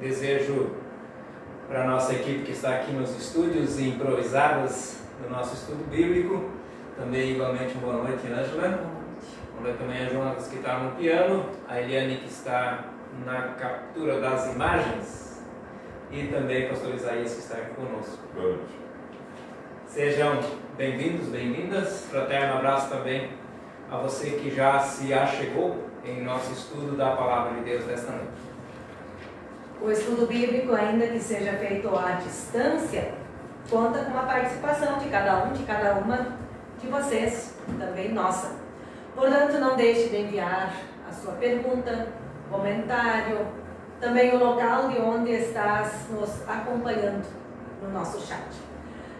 desejo para a nossa equipe que está aqui nos estúdios improvisados do nosso estudo bíblico. Também, igualmente, boa noite, Ângela. Boa noite também a Jonas, que está no piano, a Eliane, que está na captura das imagens, e também o pastor Isaías, que está aqui conosco. Boa noite. Sejam bem-vindos, bem-vindas. Fraterno abraço também a você que já se achegou em nosso estudo da Palavra de Deus desta noite. O estudo bíblico, ainda que seja feito à distância, conta com a participação de cada um, de cada uma de vocês, também nossa. Portanto, não deixe de enviar a sua pergunta, comentário, também o local de onde estás nos acompanhando no nosso chat.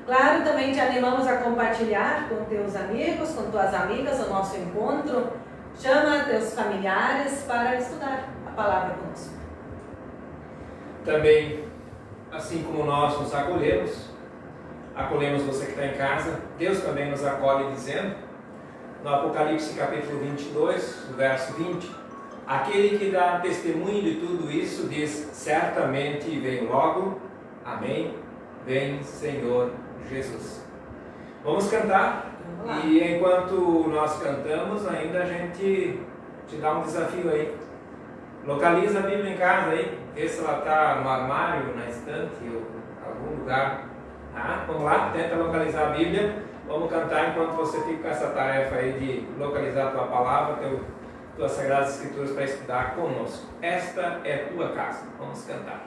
Claro, também te animamos a compartilhar com teus amigos, com tuas amigas o nosso encontro. Chama teus familiares para estudar a palavra conosco. Também, assim como nós nos acolhemos você que está em casa, Deus também nos acolhe dizendo, no Apocalipse capítulo 22, verso 20, aquele que dá testemunho de tudo isso diz, certamente vem logo, amém, vem Senhor Jesus. Vamos cantar, e enquanto nós cantamos, ainda a gente te dá um desafio aí. Localiza a Bíblia em casa aí, vê se ela está no armário, na estante ou em algum lugar. Vamos lá, tenta localizar a Bíblia. Vamos cantar enquanto você fica com essa tarefa aí de localizar a tua palavra, tuas Sagradas Escrituras para estudar conosco. Esta é tua casa. Vamos cantar.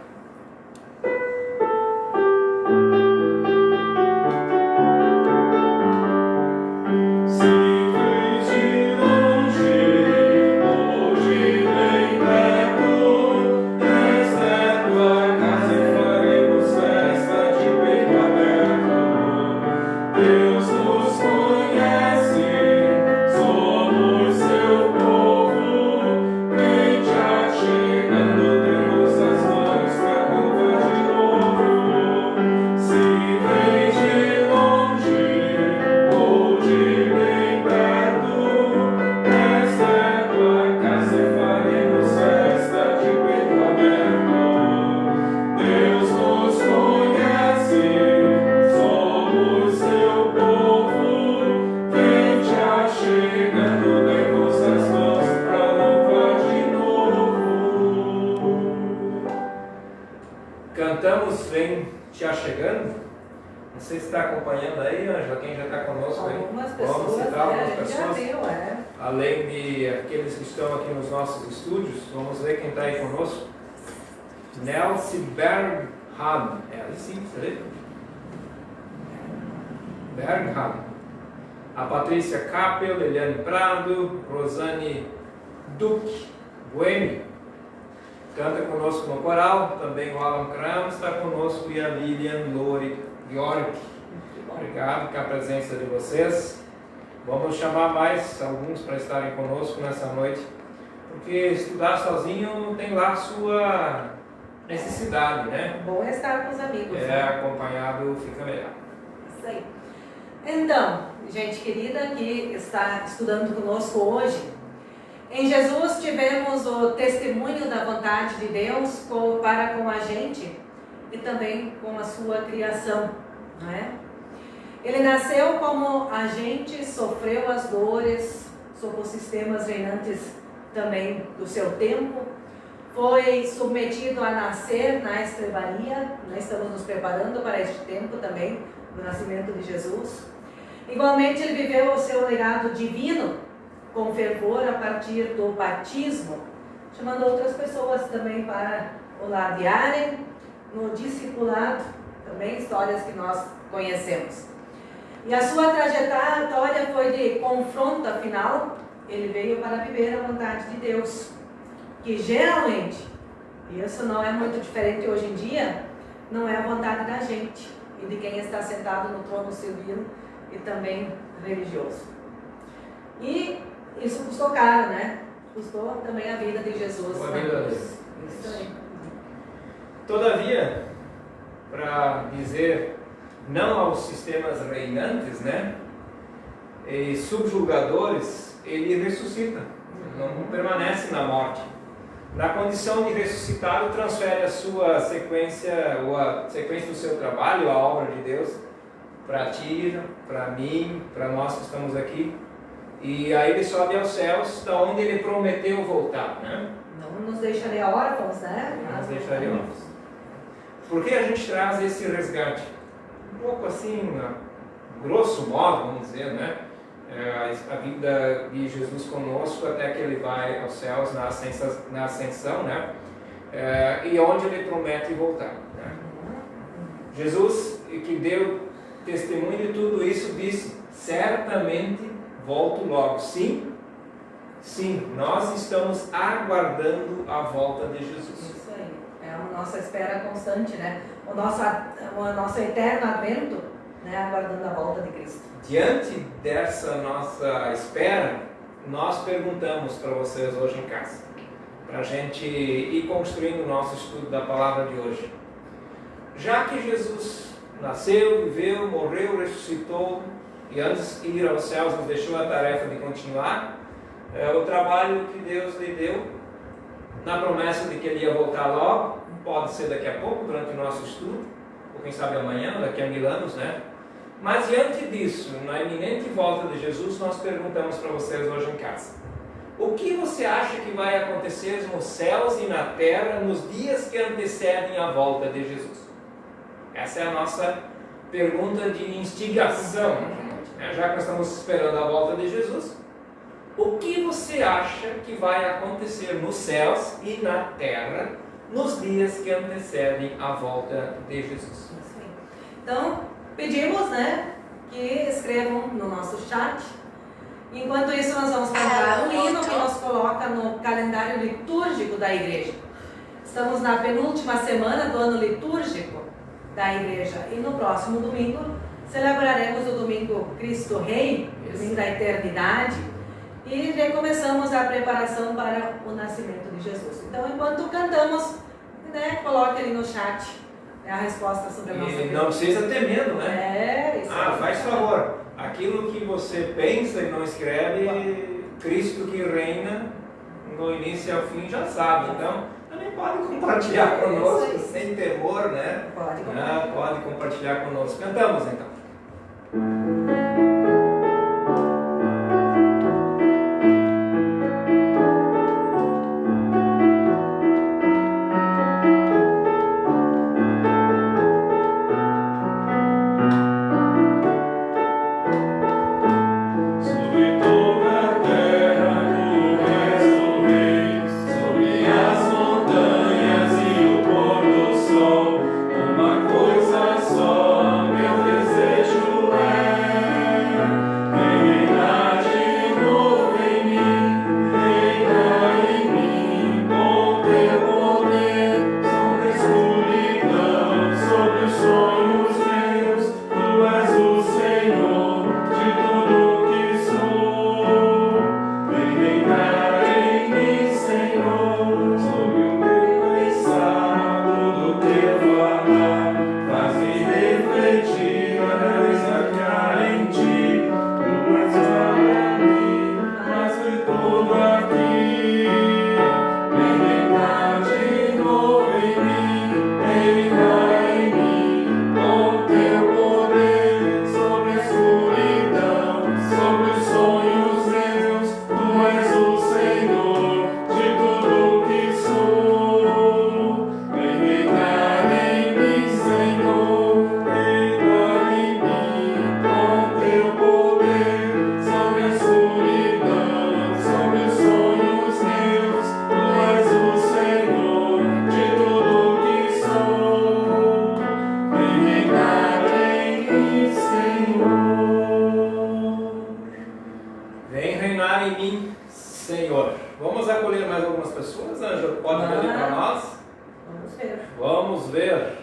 Cantamos Vem Te Achegando. Não sei se está acompanhando aí, Ângela, quem já está conosco aí. Algumas pessoas, Vamos citar algumas a gente pessoas. já viu, Além de aqueles que estão aqui nos nossos estúdios, vamos ver quem está aí conosco. Nelson Bergham. É ali sim, você vê? Bergham. A Patrícia Capel, Eliane Prado, Rosane Duque, Buemi. Canta conosco no coral, também o Alan Kram está conosco e a Lilian Lori York. Obrigado pela presença de vocês. Vamos chamar mais alguns para estarem conosco nessa noite, porque estudar sozinho tem lá a sua necessidade, né? Bom é estar com os amigos. Acompanhado fica melhor. Isso aí. Então, gente querida que está estudando conosco hoje, em Jesus tivemos o testemunho da vontade de Deus para com a gente e também com a sua criação, não é? Ele nasceu como a gente, sofreu as dores, sob os sistemas reinantes também do seu tempo, foi submetido a nascer na estrebaria. Nós estamos nos preparando para este tempo também, do nascimento de Jesus. Igualmente, ele viveu o seu legado divino com fervor a partir do batismo, chamando outras pessoas também para o ladearem no discipulado, também histórias que nós conhecemos. E a sua trajetória foi de confronto, afinal, ele veio para viver a vontade de Deus, que geralmente, e isso não é muito diferente hoje em dia, não é a vontade da gente e de quem está sentado no trono civil e também religioso. E isso custou caro, né? Custou também a vida de Jesus. A vida dele. Isso aí. Todavia, para dizer não aos sistemas reinantes, né? E subjugadores, ele ressuscita, não permanece na morte. na condição de ressuscitado, transfere a sua sequência, ou a sequência do seu trabalho, a obra de Deus, para ti, para mim, para nós que estamos aqui. E aí ele sobe aos céus, da onde ele prometeu voltar, né? Não nos deixaria órfãos, né? Não nos deixaria órfãos. Por que a gente traz esse resgate? Um pouco assim, grosso modo, vamos dizer, né? A vida de Jesus conosco até que ele vai aos céus na ascensão, né? E onde ele promete voltar, né? Jesus, que deu testemunho de tudo isso, disse: certamente volto logo. Sim, sim, nós estamos aguardando a volta de Jesus. Isso aí, é a nossa espera constante, né? O nosso eterno advento, né? Aguardando a volta de Cristo. Diante dessa nossa espera, nós perguntamos para vocês hoje em casa, para a gente ir construindo o nosso estudo da palavra de hoje. Já que Jesus nasceu, viveu, morreu, ressuscitou, e antes de ir aos céus nos deixou a tarefa de continuar o trabalho que Deus lhe deu, na promessa de que ele ia voltar logo, pode ser daqui a pouco, durante o nosso estudo, ou quem sabe amanhã, daqui a 1000 anos, né? Mas diante disso, na iminente volta de Jesus, nós perguntamos para vocês hoje em casa: o que você acha que vai acontecer nos céus e na terra nos dias que antecedem a volta de Jesus? Essa é a nossa pergunta de instigação, né? Já que nós estamos esperando a volta de Jesus, o que você acha que vai acontecer nos céus e na terra nos dias que antecedem a volta de Jesus? Então, pedimos, né, que escrevam no nosso chat. Enquanto isso, nós vamos cantar um hino que nos coloca no calendário litúrgico da igreja. Estamos na penúltima semana do ano litúrgico da igreja, e no próximo domingo celebraremos o domingo Cristo Rei, domingo da eternidade, e recomeçamos a preparação para o nascimento de Jesus. Então, enquanto cantamos, né, coloque ali no chat a resposta sobre a nossa pergunta. Não precisa ter medo, né? Isso faz favor. Aquilo que você pensa e não escreve, Cristo que reina do início ao fim já sabe. Então, também pode compartilhar conosco, sem temor, né? Pode compartilhar conosco. Cantamos então. Uma coisa só, meu desejo Vamos ver.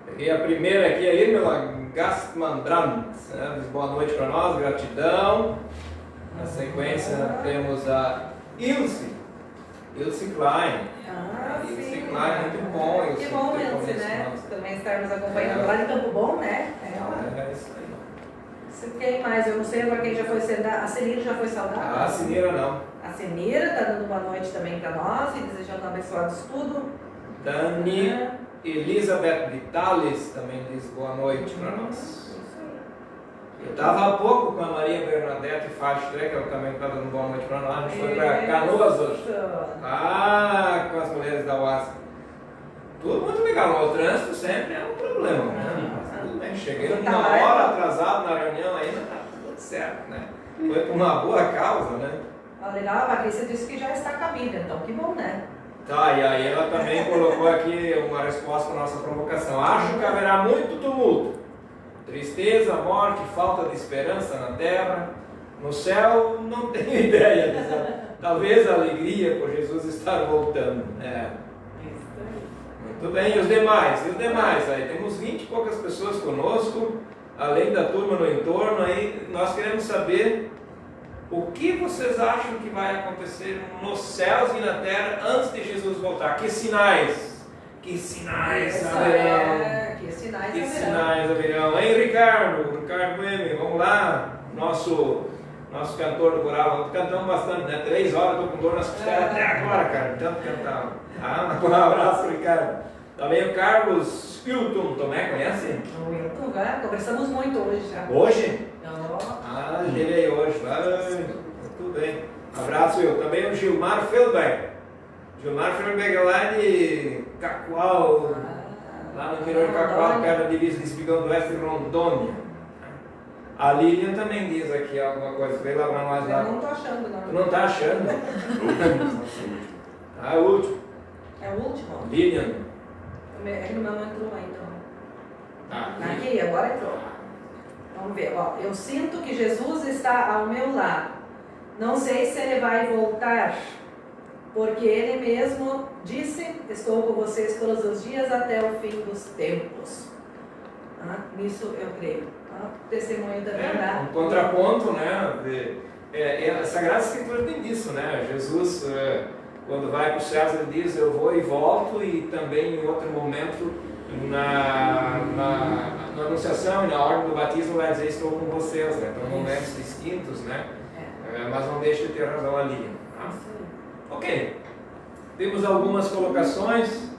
Peguei a primeira aqui, a Irmela Gastmandrant, né? Diz boa noite para nós, gratidão. Na sequência temos a Ilse Klein. Ilse Klein, muito bom. Que bom, Ilse, né? Também estarmos acompanhando lá de Campo Bom, né? É isso aí. Quem mais? Eu não sei agora quem já foi saudado. A Celina já foi saudada? A Celina não. A Senira está dando boa noite também para nós e desejando um abençoado estudo. Dani Elizabeth Vitales também diz boa noite para nós. Eu estava há pouco com a Maria Bernadette Fastreck, que ela também está dando boa noite para nós. A gente foi para Canoas hoje. Com as mulheres da UAS. Tudo muito legal, o trânsito sempre é um problema, né? Mas tudo bem, cheguei uma hora atrasado na reunião ainda, tá tudo certo, né? Foi por uma boa causa, né? Legal, a Patrícia disse que já está cabida, então que bom, né? Tá, e aí ela também colocou aqui uma resposta para a nossa provocação. Acho que haverá muito tumulto, tristeza, morte, falta de esperança na terra. No céu, não tenho ideia. Talvez alegria por Jesus estar voltando. Muito bem, e os demais? E os demais? Aí temos 20 e poucas pessoas conosco, além da turma no entorno. Aí nós queremos saber o que vocês acham que vai acontecer nos céus e na terra antes de Jesus voltar. Que sinais? Que sinais haverão? Que sinais Que sinais haverão? Hein, Ricardo M, vamos lá. Nosso cantor do coral, cantamos bastante, né? 3 horas, estou com dor nas costelas até agora, cara. Tanto cantar. Um abraço, Ricardo. Também o Carlos Hilton Tomé, conhece? O Hilton, conversamos muito hoje já. Hoje? Não. Ele aí hoje. Tudo bem. Abraço, eu. Também o Gilmar Feldberg. Gilmar Feldberg é lá de Cacoal, lá no interior de Cacoal, perto da divisa de Espigão do Oeste, Rondônia. A Lilian também diz aqui alguma coisa. Veio lá para nós lá. Eu não estou achando, não. Tu não está achando? É o último. É o último? Lilian. É que o meu não entrou ainda. Aqui. Agora entrou. Vamos ver. Ó, eu sinto que Jesus está ao meu lado. Não sei se ele vai voltar, porque ele mesmo disse: estou com vocês todos os dias até o fim dos tempos. Nisso eu creio. Testemunho da verdade. Um contraponto, né? A Sagrada Escritura tem disso, né? Jesus, quando vai para os céus, ele diz: eu vou e volto, e também em outro momento, na anunciação e na ordem do batismo, vai dizer: estou com vocês, né? Então, momentos distintos, né? Mas não deixe de ter razão ali. Ok. Temos algumas colocações.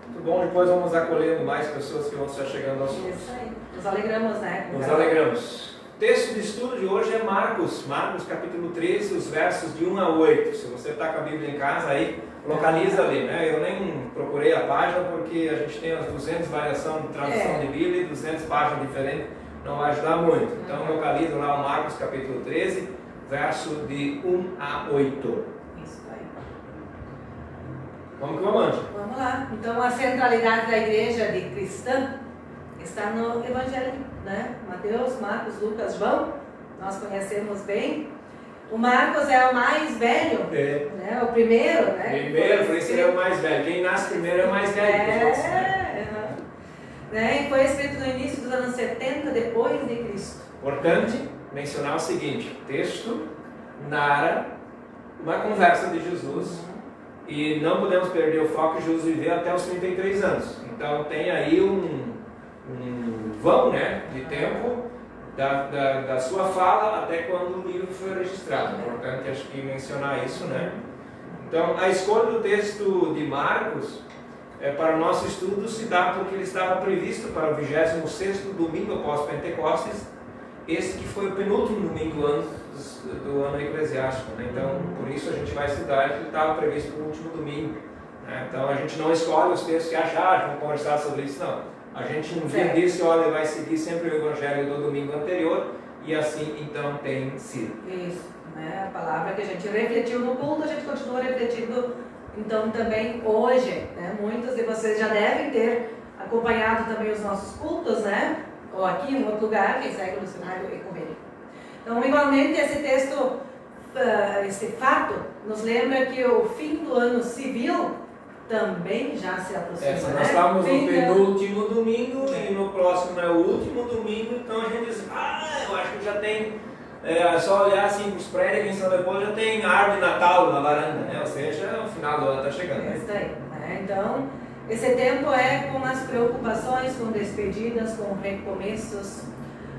Muito bom, depois vamos acolhendo mais pessoas que vão estar chegando aos cursos. Isso aí. Nos alegramos, né? Nos alegramos. O texto de estudo de hoje é Marcos capítulo 13, os versos de 1 a 8. Se você está com a Bíblia em casa aí, localiza ali, né? Eu nem procurei a página porque a gente tem as 200 variações de tradução de Bíblia e 200 páginas diferentes, não vai ajudar muito. Então localiza lá o Marcos capítulo 13, verso de 1 a 8. Isso aí. Vamos que vamos, Anjo. Vamos lá. Então a centralidade da igreja de cristã está no Evangelho, né? Mateus, Marcos, Lucas, João, nós conhecemos bem. O Marcos é o mais velho, né? O primeiro, né? Primeiro, por isso ele é o mais velho. Quem nasce primeiro é o mais velho. Né? E foi escrito no início dos anos 70 depois de Cristo. Importante mencionar o seguinte: o texto narra uma conversa de Jesus e não podemos perder o foco que Jesus viveu até os 33 anos. Então tem aí um vão, né, de tempo da sua fala até quando o livro foi registrado. É importante, acho que, mencionar isso, né? Então, a escolha do texto de Marcos para o nosso estudo se dá porque ele estava previsto para o 26º domingo após Pentecostes, esse que foi o penúltimo domingo do ano eclesiástico, né? Então, por isso a gente vai estudar, ele estava previsto para o último domingo, né? Então, a gente não escolhe os textos que achar, vamos conversar sobre isso, não. A gente no dia desse, olha, vai seguir sempre o evangelho do domingo anterior, e assim então tem sido. Isso, né? A palavra que a gente refletiu no culto, a gente continua refletindo então também hoje, né? Muitos de vocês já devem ter acompanhado também os nossos cultos, né? Ou aqui em outro lugar, quem segue no cenário ecumênico. Então, igualmente, esse texto, esse fato, nos lembra que o fim do ano civil também já se aproxima. Nós estávamos no penúltimo domingo e no próximo é o último domingo, então a gente diz: eu acho que já tem, é só olhar assim para os prédios em São Leopoldo, já tem árvore de Natal na varanda, né? Ou seja, o final do ano está chegando. É isso aí, né? Então, esse tempo é com as preocupações, com despedidas, com recomeços.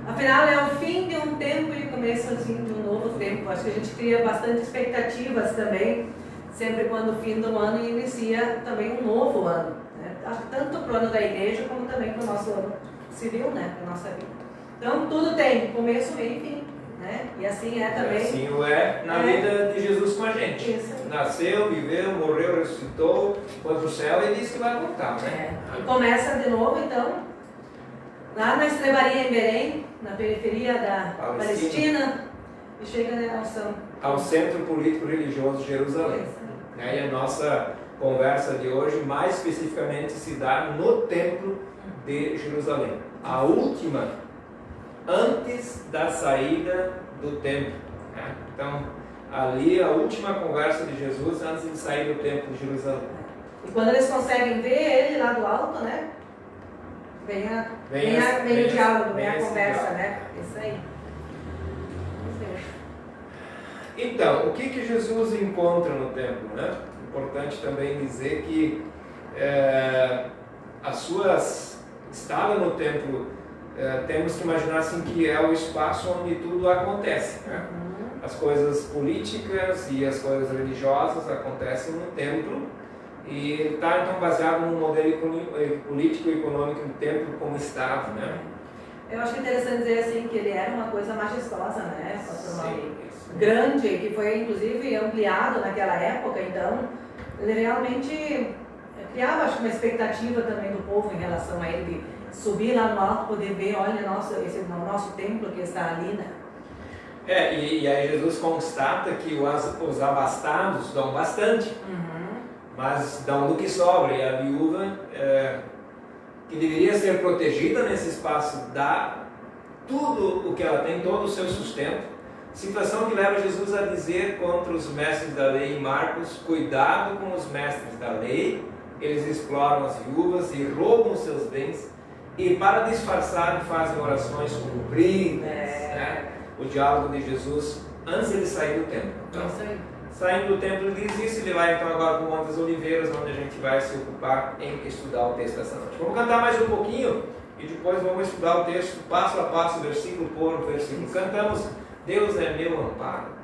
Afinal, é o fim de um tempo e o começo assim, de um novo tempo. Acho que a gente cria bastante expectativas também, sempre quando o fim do ano inicia também um novo ano. Né? Tanto para o ano da igreja, como também para o nosso ano civil, né? Para a nossa vida. Então, tudo tem começo, meio e fim. Né? E assim é também. Assim é na vida de Jesus com a gente. Isso. Nasceu, viveu, morreu, ressuscitou, foi para o céu e disse que vai voltar. Né? E começa de novo, então, lá na estrebaria em Belém, na periferia da Palestina, e chega, né, ao centro político religioso de Jerusalém. E a nossa conversa de hoje, mais especificamente, se dá no templo de Jerusalém. A última, antes da saída do templo. Né? Então, ali a última conversa de Jesus antes de sair do templo de Jerusalém. E quando eles conseguem ver ele lá do alto, né? Vem o diálogo, vem a conversa, diálogo. Né? Isso aí. Então, o que Jesus encontra no templo, né? Importante também dizer que estada no templo, temos que imaginar assim que é o espaço onde tudo acontece, né? As coisas políticas e as coisas religiosas acontecem no templo e está então baseado no modelo político e econômico do templo como Estado, né? Eu acho interessante dizer assim que ele era uma coisa majestosa, né? Grande, que foi inclusive ampliado naquela época, então ele realmente criava, acho, uma expectativa também do povo em relação a ele, de subir lá no alto, poder ver, olha, esse é o nosso templo que está ali, né? E aí Jesus constata que os abastados dão bastante, mas dão do que sobra, e a viúva, que deveria ser protegida nesse espaço, dá tudo o que ela tem, todo o seu sustento. Situação que leva Jesus a dizer contra os mestres da lei em Marcos: cuidado com os mestres da lei, eles exploram as viúvas e roubam seus bens, e para disfarçar fazem orações compridas. Né? O diálogo de Jesus antes de ele sair do templo. Então, saindo do templo, ele diz isso, ele vai então agora para o Monte das Oliveiras, onde a gente vai se ocupar em estudar o texto dessa noite. Vamos cantar mais um pouquinho e depois vamos estudar o texto passo a passo, versículo por versículo. Cantamos: Deus é meu amparo.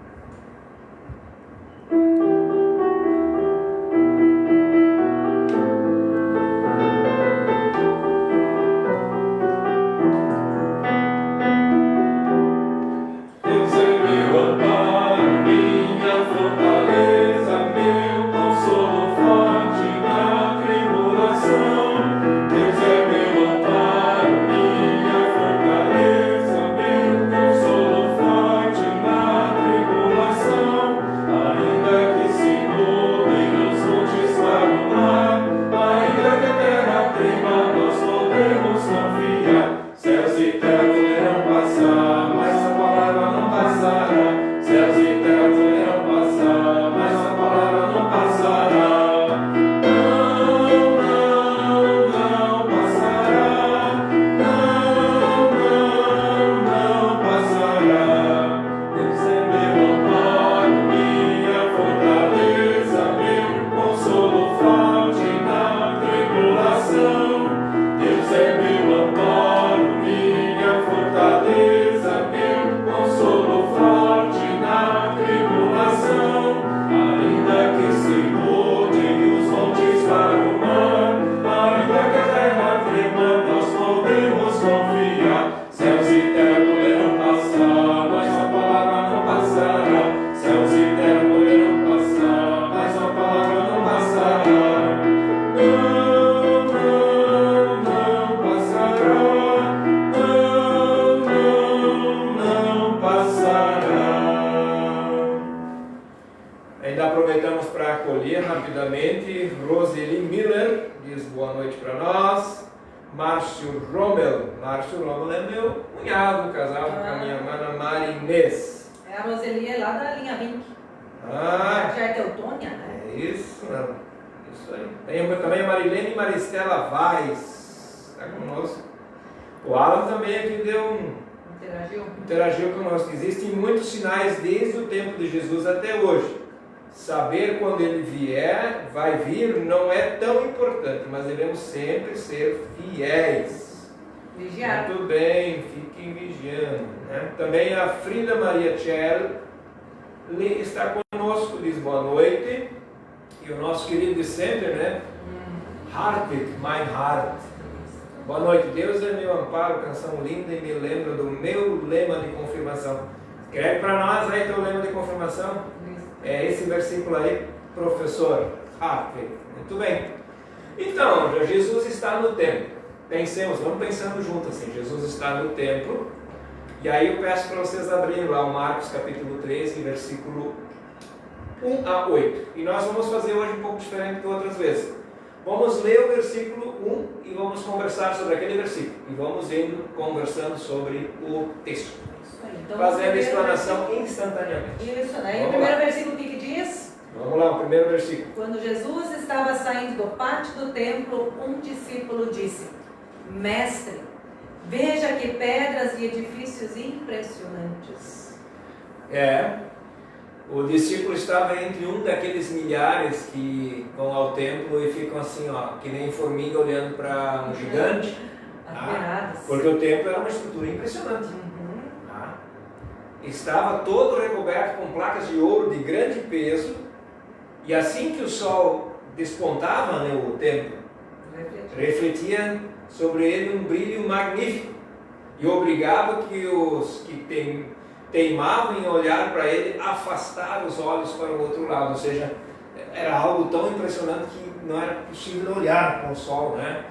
Márcio Rommel é meu cunhado, casado com a minha irmã Maria Inês. É a Roseli é lá da linha 20. Já é Teutônia, né? É isso, não. Isso aí. Tem também a Marilene e Maristela Vaz, está conosco. O Alan também aqui interagiu conosco. Existem muitos sinais desde o tempo de Jesus até hoje. Saber quando ele vai vir, não é tão importante, mas devemos sempre ser fiéis. Vigiar. Muito bem, fiquem vigiando. Né? Também a Frida Maria Tchel está conosco, diz boa noite. E o nosso querido de sempre, né? Hartwig, mein Heart. Boa noite. Deus é meu amparo, canção linda, e me lembra do meu lema de confirmação. Escreve para nós aí teu lema de confirmação. É esse versículo aí, professor Hartwig. Muito bem. Então, Jesus está no templo. Pensemos, vamos pensando juntos assim. Jesus está no templo. E aí eu peço para vocês abrirem lá o Marcos capítulo 13, versículo 1 a 8. E nós vamos fazer hoje um pouco diferente de outras vezes. Vamos ler o versículo 1 e vamos conversar sobre aquele versículo. E vamos indo conversando sobre o texto. Então, Fazendo a explanação instantaneamente. Isso, né? E o primeiro versículo o que diz? Vamos lá, o primeiro versículo. Quando Jesus estava saindo do pátio do templo, um discípulo disse: Mestre, veja que pedras e edifícios impressionantes. O discípulo estava entre um daqueles milhares que vão ao templo e ficam assim, ó, que nem formiga olhando para um gigante. Porque o templo era uma estrutura impressionante. Estava todo recoberto com placas de ouro de grande peso, e assim que o sol despontava, né, o templo refletia sobre ele um brilho magnífico e obrigava que os que teimavam em olhar para ele afastaram os olhos para o outro lado. Ou seja, era algo tão impressionante que não era possível olhar com o sol, né,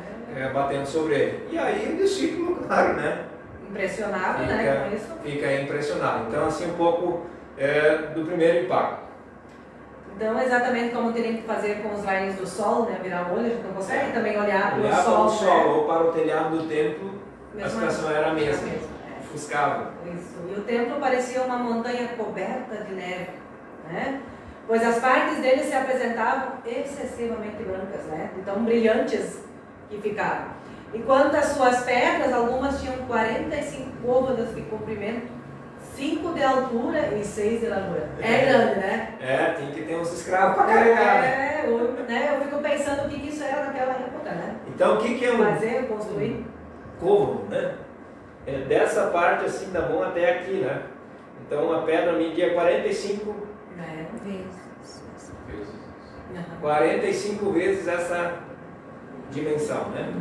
batendo sobre ele. E aí o discípulo, claro, né, impressionado, né, com isso. Fica impressionado. Então, assim, um pouco do primeiro impacto. Então, exatamente como teriam que fazer com os raios do sol, né, virar o olho, a gente não consegue também olhar para o sol, né? Ou para o telhado do templo, a situação era a mesma. Ofuscava. Isso. E o templo parecia uma montanha coberta de neve, né? Pois as partes dele se apresentavam excessivamente brancas, né? De tão brilhantes que ficavam. Enquanto as suas pedras, algumas tinham 45 côvados de comprimento, 5 de altura e 6 de largura. É grande, né? Tem que ter uns escravos para carregar. Eu fico pensando o que isso era naquela época, né? Então, o que é um fazer, construir? Côvado, né? É dessa parte assim da mão até aqui, né? Então, uma pedra media 45 45 vezes essa dimensão, né?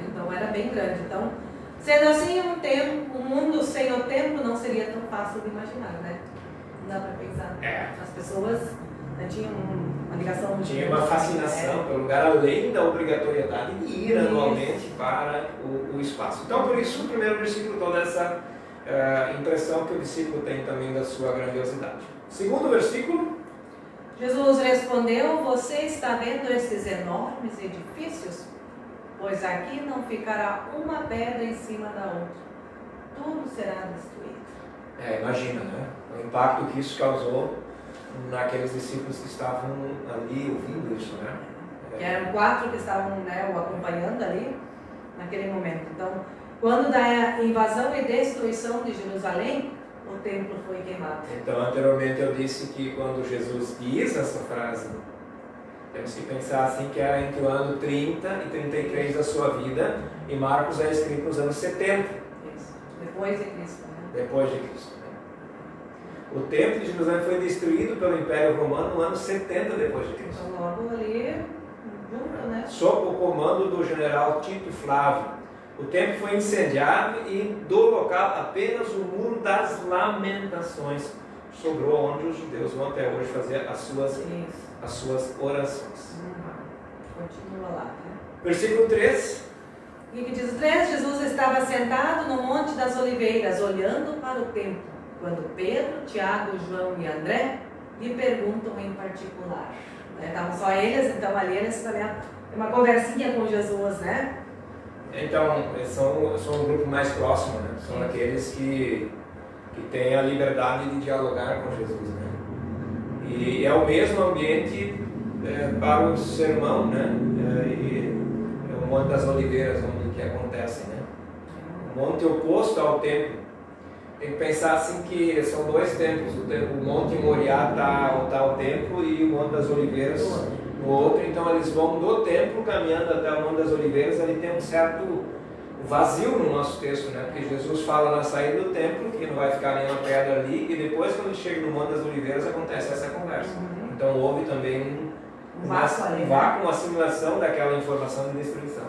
Então era bem grande. Então, sendo assim, um mundo sem o templo não seria tão fácil de imaginar, né? Não dá para pensar. As pessoas tinham uma ligação. Tinha uma fascinação pelo lugar, além da obrigatoriedade de ir anualmente para o espaço. Então, por isso, o primeiro versículo, toda essa impressão que o discípulo tem também da sua grandiosidade. Segundo versículo. Jesus respondeu: Você está vendo esses enormes edifícios? Pois aqui não ficará uma pedra em cima da outra. Tudo será destruído. Imagina, né? O impacto que isso causou naqueles discípulos que estavam ali ouvindo isso, né? Que eram 4 que estavam, né, o acompanhando ali naquele momento. Então, quando da invasão e destruição de Jerusalém, o templo foi queimado. Então, anteriormente eu disse que quando Jesus diz essa frase, temos que pensar assim que era entre o ano 30 e 33 da sua vida, e Marcos é escrito nos anos 70. Isso. Depois de Cristo. Né? Depois de Cristo. O templo de Jerusalém foi destruído pelo Império Romano no ano 70 depois de Cristo. Então, logo ali, junto, né? Sob o comando do general Tito Flávio. O templo foi incendiado e do local apenas o muro das lamentações sobrou, onde os judeus vão até hoje fazer as suas orações. Continua lá. Né? Versículo 3. O que diz o 3? Jesus estava sentado no Monte das Oliveiras, olhando para o templo, quando Pedro, Tiago, João e André lhe perguntam em particular. Estavam só eles, então ali eles também uma conversinha com Jesus, né? Então, são um grupo mais próximo, né? São aqueles que têm a liberdade de dialogar com Jesus, né? E é o mesmo ambiente para o sermão, né? E é o Monte das Oliveiras, onde que acontece, né? O monte oposto ao templo. Tem que pensar assim que são 2 templos. O Monte Moriá está o templo e o Monte das Oliveiras no outro. Então eles vão do templo caminhando até o Monte das Oliveiras. Ali tem um certo vazio no nosso texto, né? Porque Jesus fala na saída do templo que não vai ficar nenhuma pedra ali, e depois, quando ele chega no Monte das Oliveiras, acontece essa conversa. Então houve também um vácuo, uma assimilação daquela informação de destruição.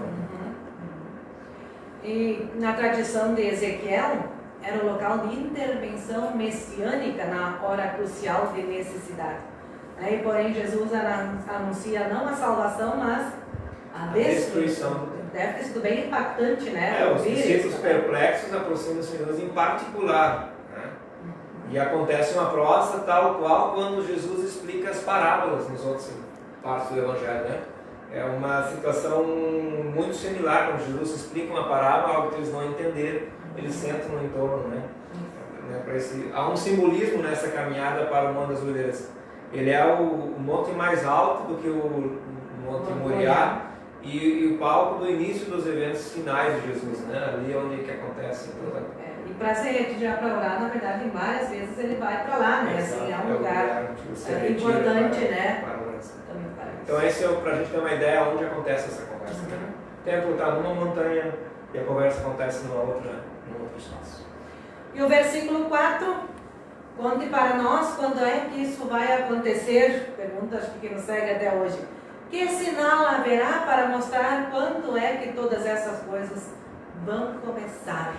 E na tradição de Ezequiel, era o local de intervenção messiânica na hora crucial de necessidade. Aí, porém, Jesus anuncia não a salvação, mas a destruição. Deve ter sido bem impactante, né? Os discípulos perplexos aproximam-se de Jesus em particular. Né? E acontece uma prosa tal qual quando Jesus explica as parábolas nos outros partes do Evangelho. Né? É uma situação muito similar. Quando Jesus explica uma parábola, algo que eles não entenderam, eles sentam no entorno. Né? Há um simbolismo nessa caminhada para o Monte das Oliveiras. Ele é o monte mais alto do que o Monte Moriá e o palco do início dos eventos finais de Jesus, né? Ali onde que acontece toda. E para ser já para orar, na verdade, várias vezes ele vai para lá, né? Assim, é um lugar importante, né? Então esse é para a gente ter uma ideia onde acontece essa conversa. Né? O templo está numa montanha e a conversa acontece num outro espaço. E o versículo 4, conte para nós quando é que isso vai acontecer. Pergunta, acho que nos segue até hoje. Que sinal haverá para mostrar quando é que todas essas coisas vão começar?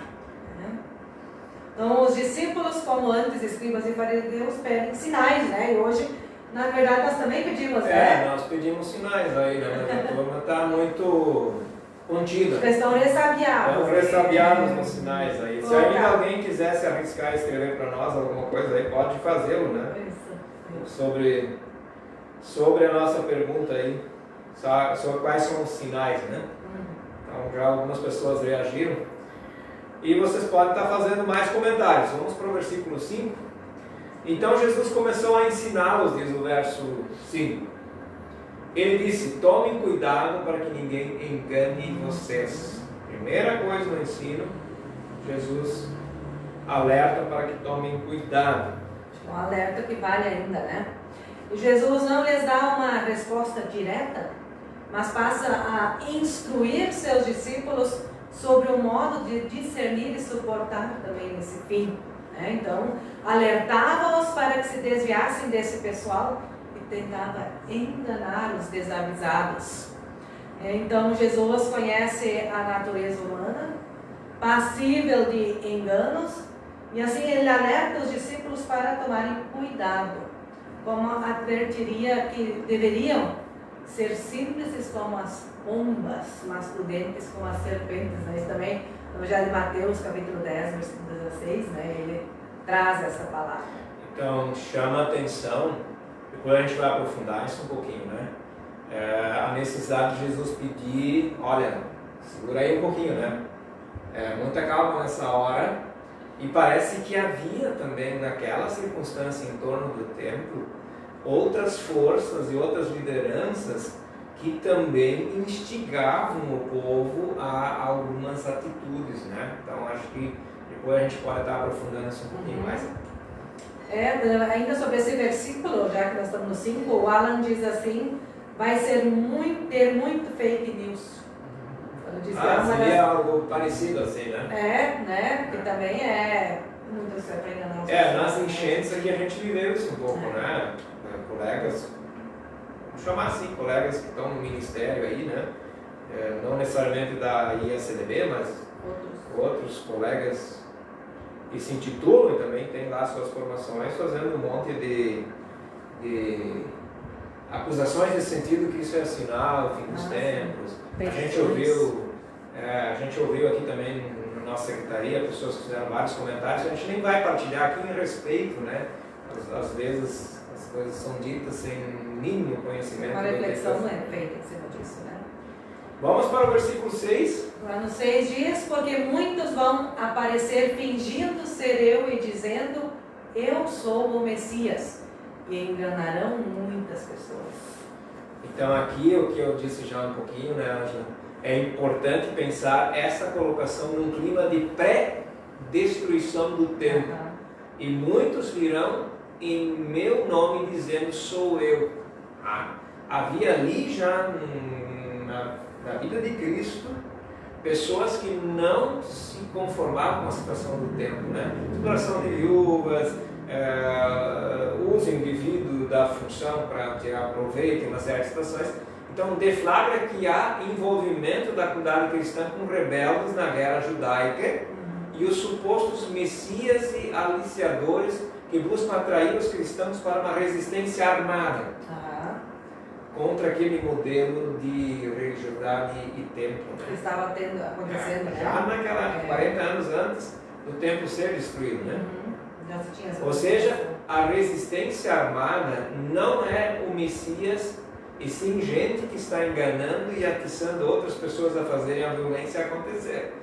Então, os discípulos, como antes, escribas e fariseus, pedem sinais, né? E hoje, na verdade, nós também pedimos, né? Nós pedimos sinais aí, né? A turma está muito contida. Estão ressabiados. Estão ressabiados nos sinais aí. Se ainda alguém quiser se arriscar a escrever para nós alguma coisa aí, pode fazê-lo, né? Isso. Sobre a nossa pergunta aí, sobre quais são os sinais, né? Então já algumas pessoas reagiram. E vocês podem estar fazendo mais comentários. Vamos para o versículo 5. Então Jesus começou a ensiná-los, diz o verso 5. Ele disse: tomem cuidado para que ninguém engane vocês. Primeira coisa no ensino, Jesus alerta para que tomem cuidado. Um alerta que vale ainda, né? E Jesus não lhes dá uma resposta direta, mas passa a instruir seus discípulos sobre o modo de discernir e suportar também esse fim. Né? Então, alertava-os para que se desviassem desse pessoal e tentava enganar os desavisados. Então, Jesus conhece a natureza humana, passível de enganos, e assim ele alerta os discípulos para tomarem cuidado, como advertiria que deveriam ser simples como as pombas, mas prudentes como as serpentes. Né? Isso também, no Evangelho de Mateus, capítulo 10, versículo 16, né? Ele traz essa palavra. Então, chama a atenção, depois a gente vai aprofundar isso um pouquinho, né? A necessidade de Jesus pedir, olha, segura aí um pouquinho, né? Muita calma nessa hora. E parece que havia também naquela circunstância em torno do templo outras forças e outras lideranças que também instigavam o povo a algumas atitudes, né? Então acho que depois a gente pode estar aprofundando isso um pouquinho mais. Ainda sobre esse versículo, já que nós estamos no 5, o Alan diz assim: vai ser ter muito fake news. Seria algo parecido assim, né? Né? Que também muito certo para enganar. Nas enchentes aqui a gente viveu isso um pouco, né? Colegas, vamos chamar assim, colegas que estão no ministério aí, né? Não necessariamente da IACDB, mas outros colegas que se intitulam e também têm lá suas formações, fazendo um monte de acusações nesse sentido que isso é sinal, fim dos tempos. A gente ouviu aqui também na nossa secretaria pessoas que fizeram vários comentários. A gente nem vai partilhar aqui em respeito, né? Às vezes as coisas são ditas sem mínimo conhecimento. Uma reflexão não é feita em cima disso, né? Vamos para o versículo 6. Lá no 6 diz: porque muitos vão aparecer fingindo ser eu e dizendo: eu sou o Messias, e enganarão muitas pessoas. Então aqui o que eu disse já um pouquinho, né, Ângela? É importante pensar essa colocação num clima de pré-destruição do templo. E muitos virão em meu nome dizendo: sou eu. Havia ali já na vida de Cristo pessoas que não se conformavam com a situação do tempo, né? Exploração de viúvas, uso indevido da função para tirar proveito em uma série de situações. Então, deflagra que há envolvimento da comunidade cristã com rebeldes na guerra judaica e os supostos messias e aliciadores que buscam atrair os cristãos para uma resistência armada contra aquele modelo de religiosidade e templo. Que estava acontecendo já naquela 40 anos antes do templo ser destruído, né? Já se tinha essa Ou seja, a resistência armada não é o Messias, e sim gente que está enganando e atiçando outras pessoas a fazerem a violência acontecer.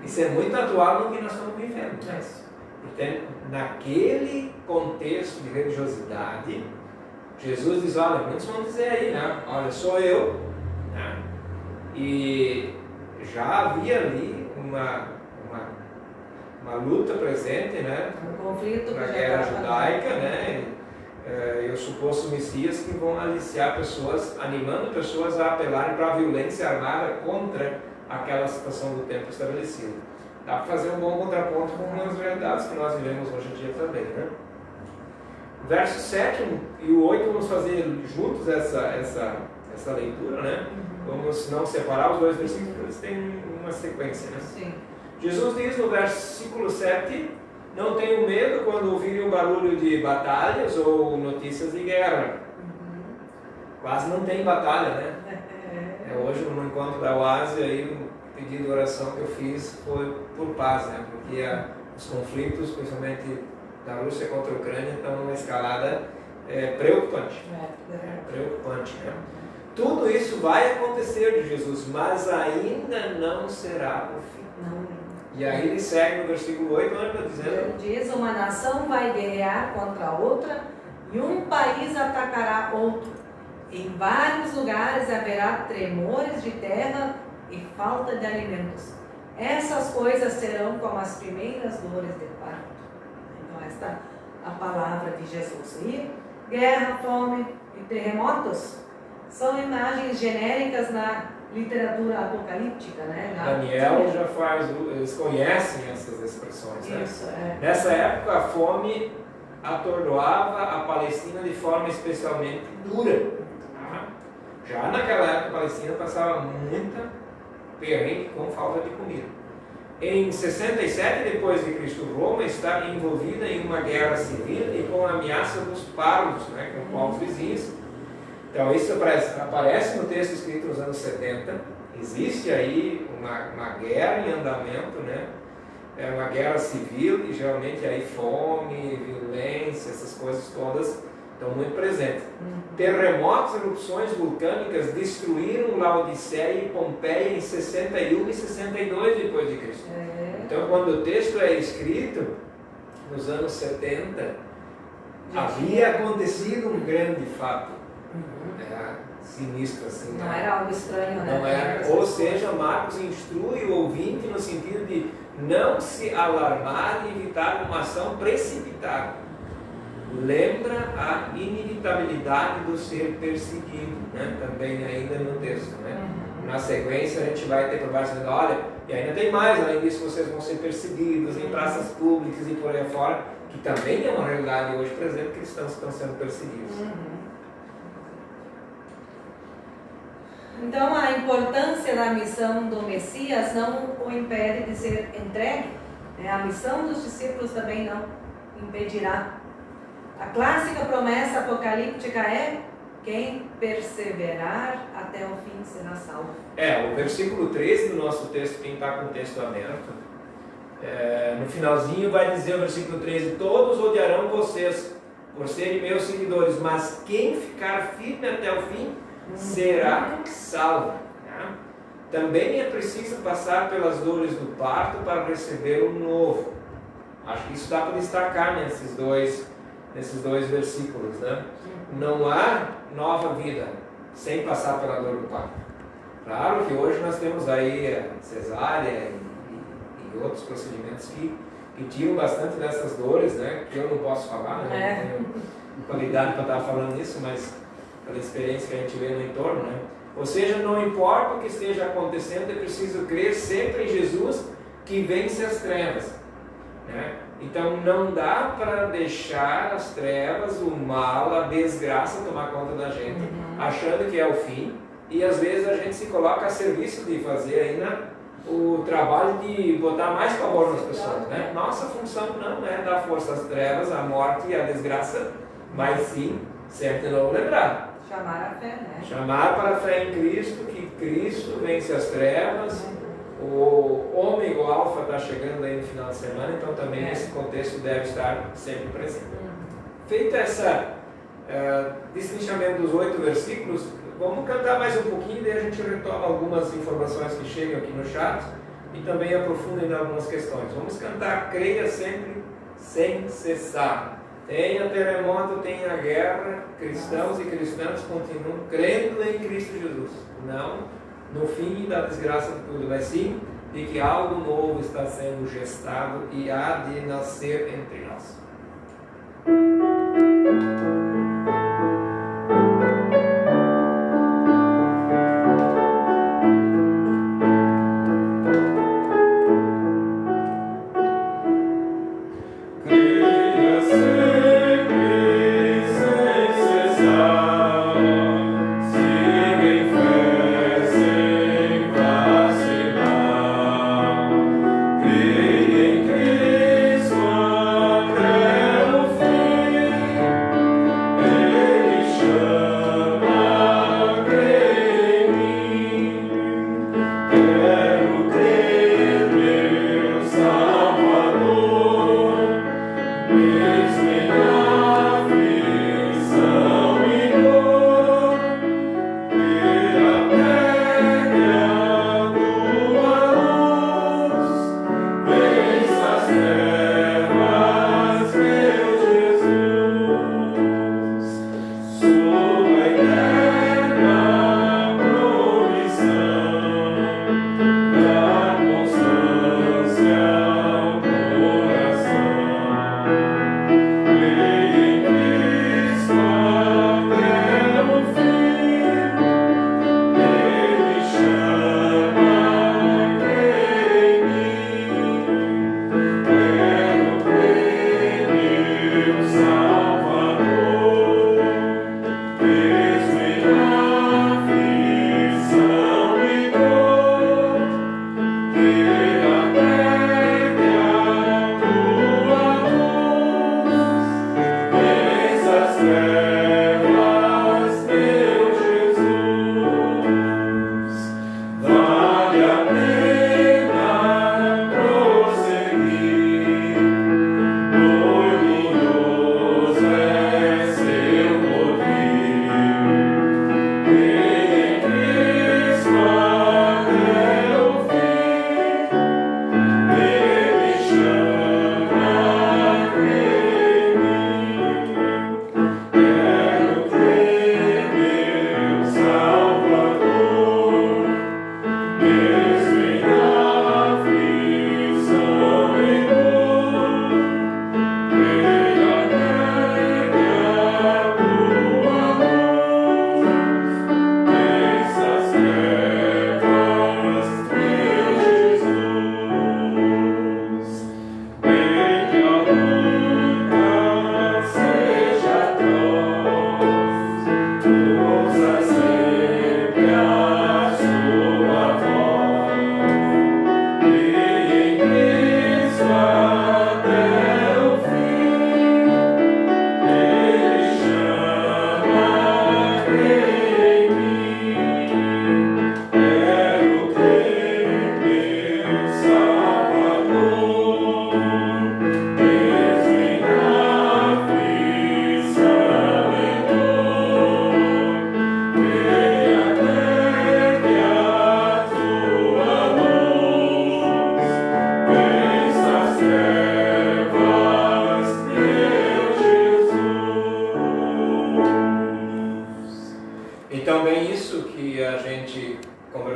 Isso é muito atual no que nós estamos vivendo. Né? Portanto, naquele contexto de religiosidade, Jesus diz, olha, muitos vão dizer aí, né? Olha, sou eu. Né? E já havia ali uma luta presente, né? Um conflito na guerra judaica, né? E os supostos messias que vão aliciar pessoas, animando pessoas a apelarem para a violência armada contra aquela situação do tempo estabelecido. Dá para fazer um bom contraponto com as realidades que nós vivemos hoje em dia também, né? Verso 7 e o 8 vamos fazer juntos essa leitura, né? Vamos não separar os dois versículos, porque eles têm uma sequência, né? Sim. Jesus diz no versículo 7: não tenham medo quando ouvirem o barulho de batalhas ou notícias de guerra. Quase não tem batalha, né? Hoje, no encontro da Oásia, aí, o pedido de oração que eu fiz foi por paz, né? Porque os conflitos, principalmente da Rússia contra a Ucrânia, estão numa escalada preocupante. Preocupante, né? Tudo isso vai acontecer de Jesus, mas ainda não será o fim. E aí ele segue no versículo 8, onde dizendo: diz, uma nação vai guerrear contra outra e um país atacará outro. Em vários lugares haverá tremores de terra e falta de alimentos. Essas coisas serão como as primeiras dores de parto. Então esta é a palavra de Jesus. E guerra, fome e terremotos são imagens genéricas na literatura apocalíptica, né? Daniel já faz, eles conhecem essas expressões, né? Isso, Nessa época a fome atordoava a Palestina de forma especialmente dura. Já naquela época a Palestina passava muita perrengue com falta de comida. Em 67 depois de Cristo, Roma está envolvida em uma guerra civil e com a ameaça dos pardos, né, com povos vizinhos. Então isso aparece no texto escrito nos anos 70. Existe aí uma guerra em andamento, né? É uma guerra civil e geralmente aí fome, violência, essas coisas todas estão muito presentes. Terremotos e erupções vulcânicas destruíram Laodiceia e Pompeia em 61 e 62 depois de Cristo. Então quando o texto é escrito nos anos 70, havia acontecido um grande fato. Sinistro assim. Não era algo estranho, né? Não era. Ou seja, Marcos instrui o ouvinte no sentido de não se alarmar e evitar uma ação precipitada. Lembra a inevitabilidade do ser perseguido, né? Também ainda no texto, né? Na sequência a gente vai ter por baixo dizendo, olha, e ainda tem mais, além disso vocês vão ser perseguidos em praças públicas e por aí fora, que também é uma realidade hoje, por exemplo, cristãos estão sendo perseguidos. Então a importância da missão do Messias não o impede de ser entregue. A missão dos discípulos também não impedirá. A clássica promessa apocalíptica é: quem perseverar até o fim será salvo. O versículo 13 do nosso texto, quem está com o texto aberto, no finalzinho vai dizer o versículo 13: todos odiarão vocês por serem meus seguidores, mas quem ficar firme até o fim será salvo. Também é preciso passar pelas dores do parto para receber o novo. Acho que isso dá para destacar nesses dois versículos, né? Não há nova vida sem passar pela dor do parto. Claro que hoje nós temos aí a cesárea e outros procedimentos que tiram bastante dessas dores, né? Que eu não posso falar, né? Não tenho qualidade para estar falando isso, mas pela experiência que a gente vê no entorno, né? Ou seja, não importa o que esteja acontecendo, é preciso crer sempre em Jesus que vence as trevas, né? Então não dá para deixar as trevas, o mal, a desgraça tomar conta da gente, achando que é o fim, e às vezes a gente se coloca a serviço de fazer ainda o trabalho de botar mais pavor nas pessoas, né? Nossa função não é dar força às trevas, à morte e à desgraça, mas sim, sempre não lembrar. Chamar a fé, né? Chamar para a fé em Cristo, que Cristo vence as trevas. O ômega, o alfa está chegando aí no final de semana, então também esse contexto deve estar sempre presente. Feito essa destrinchamento dos 8 versículos, vamos cantar mais um pouquinho, daí a gente retoma algumas informações que chegam aqui no chat e também aprofunda em algumas questões. Vamos cantar Creia Sempre Sem Cessar. Tenha terremoto, tenha guerra, cristãos e cristãs continuam crendo em Cristo Jesus. Não no fim da desgraça de tudo, mas sim de que algo novo está sendo gestado e há de nascer entre nós.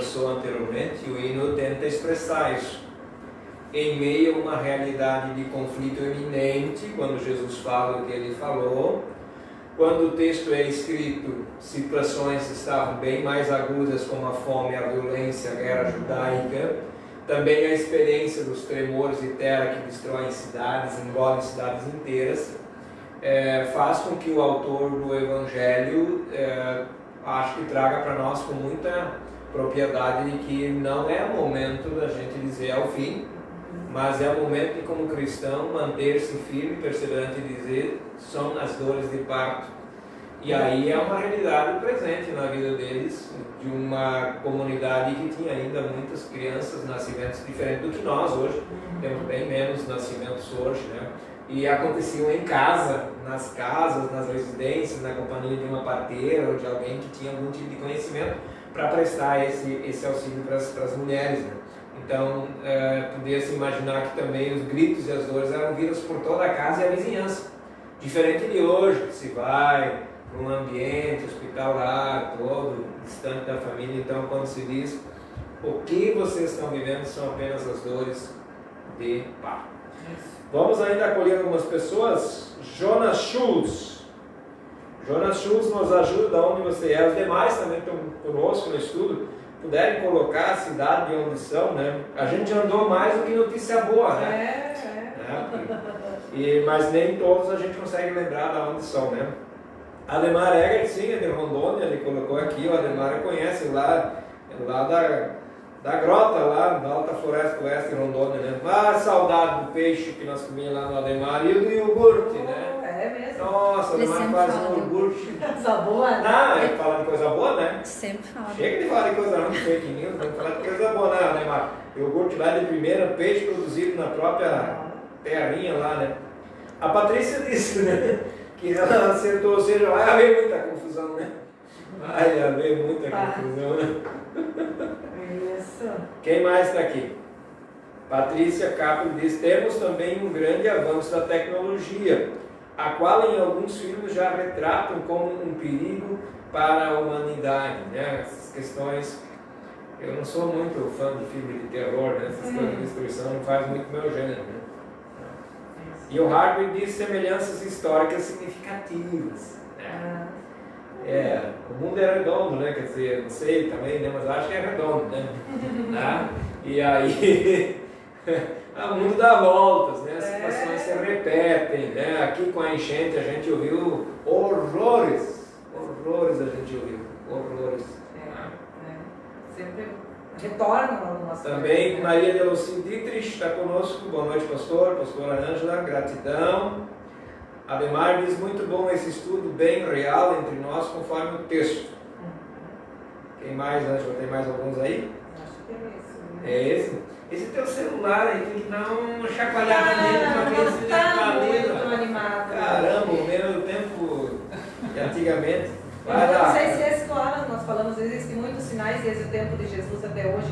conversou anteriormente, o hino tenta expressar isso. Em meio a uma realidade de conflito iminente, quando Jesus fala o que ele falou, Quando o texto é escrito, situações estavam bem mais agudas, como a fome, a violência, a guerra judaica. Também a experiência dos tremores de terra que destroem cidades, engolem cidades inteiras, faz com que o autor do Evangelho, acho que traga para nós com muita propriedade de que não é o momento da gente dizer ao fim, mas é o momento de, como cristão, manter-se firme, perseverante e dizer, são as dores de parto. E aí é uma realidade presente na vida deles, de uma comunidade que tinha ainda muitas crianças, nascimentos diferentes do que nós hoje. Temos bem menos nascimentos hoje, né? E aconteciam em casa, nas casas, nas residências, na companhia de uma parteira ou de alguém que tinha algum tipo de conhecimento para prestar esse auxílio para as mulheres, né? Então, podia-se imaginar que também os gritos e as dores eram ouvidos por toda a casa e a vizinhança. Diferente de hoje, que se vai para um ambiente hospitalar, todo distante da família. Então, quando se diz o que vocês estão vivendo são apenas as dores de parto. Vamos ainda acolher algumas pessoas. Jonas Schultz. Jonas Schultz nos ajuda de onde você é. Os demais também estão conosco no estudo. Puderem colocar a cidade de onde são, né? A gente andou mais do que notícia boa, né? Mas nem todos a gente consegue lembrar de onde são, né? Ademar Egert, sim, é de Rondônia, ele colocou aqui. O Ademar conhece lá da grota, lá da Alta Floresta Oeste de Rondônia, né? Ah, saudade do peixe que nós comíamos lá no Ademar e o do iogurte, né? É mesmo. Nossa, o Ademar faz um iogurte. Coisa boa, né? Não, ele fala de coisa boa, né? Sempre fala. Chega de falar de coisa ruim, fake news, vamos falar de coisa boa, né, Ademar? Iogurte lá de primeira, peixe produzido na própria terrinha lá, né? A Patrícia disse, né? Que ela acertou, ou seja, vai haver muita confusão, né? Vai haver muita confusão, né? Isso. Quem mais está aqui? Patrícia Capri diz, temos também um grande avanço da tecnologia, a qual em alguns filmes já retratam como um perigo para a humanidade, né? Essas questões, eu não sou muito fã de filme de terror, né? Essas coisas de destruição não faz muito meu gênero, né? E o Harvey diz semelhanças históricas significativas, né? O mundo é redondo, né? Quer dizer, não sei também, né? Mas acho que é redondo, né? E aí, o mundo dá voltas, né? As situações se repetem, né? Aqui com a enchente a gente ouviu horrores a gente ouviu, horrores. Sempre retornam algumas coisas. Também Maria de Lucim Dietrich está conosco. Boa noite, pastor. Pastora Ângela, gratidão. Ademar diz, muito bom esse estudo, bem real entre nós, conforme o texto. Quem mais, Ângela? Tem mais alguns aí? Acho que é esse. É esse? Esse teu celular aí tem que dar uma chacoalhada nele para ver se ele está muito animado. Caramba, o meu tempo de antigamente. Eu não sei se esse claro, nós falamos, existem muitos sinais desde o tempo de Jesus até hoje.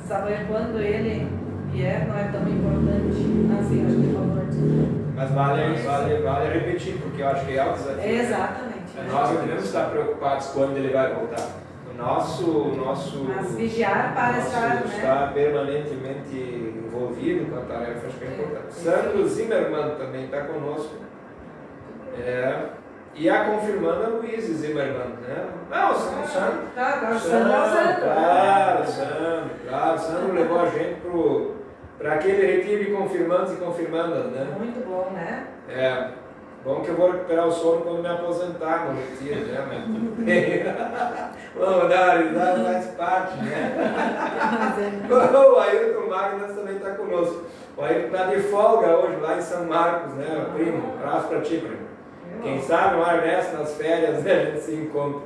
Saber quando ele vier não é tão importante. Assim, acho que falou. Mas vale repetir, porque eu acho que é o desafio. Exatamente. Nós não devemos estar preocupados quando ele vai voltar. Mas vigiar para estar permanentemente envolvido com a tarefa, acho que é importante. Sandro Zimmermann também está conosco. E a confirmanda Luísa Zimmermann, né? Não, o Sandro. Claro, o Sandro levou a gente para aquele retiro de confirmandos e confirmandas, né? Muito bom, né? Bom que eu vou recuperar o sono quando me aposentar no retiro, né? Vamos dar uma risada, faz parte, né? O Ailton Magnas também está conosco. O Ailton está de folga hoje lá em São Marcos, né? Primo, abraço para ti, primo. Quem sabe no Arnesto, nas férias, né, a gente se encontra.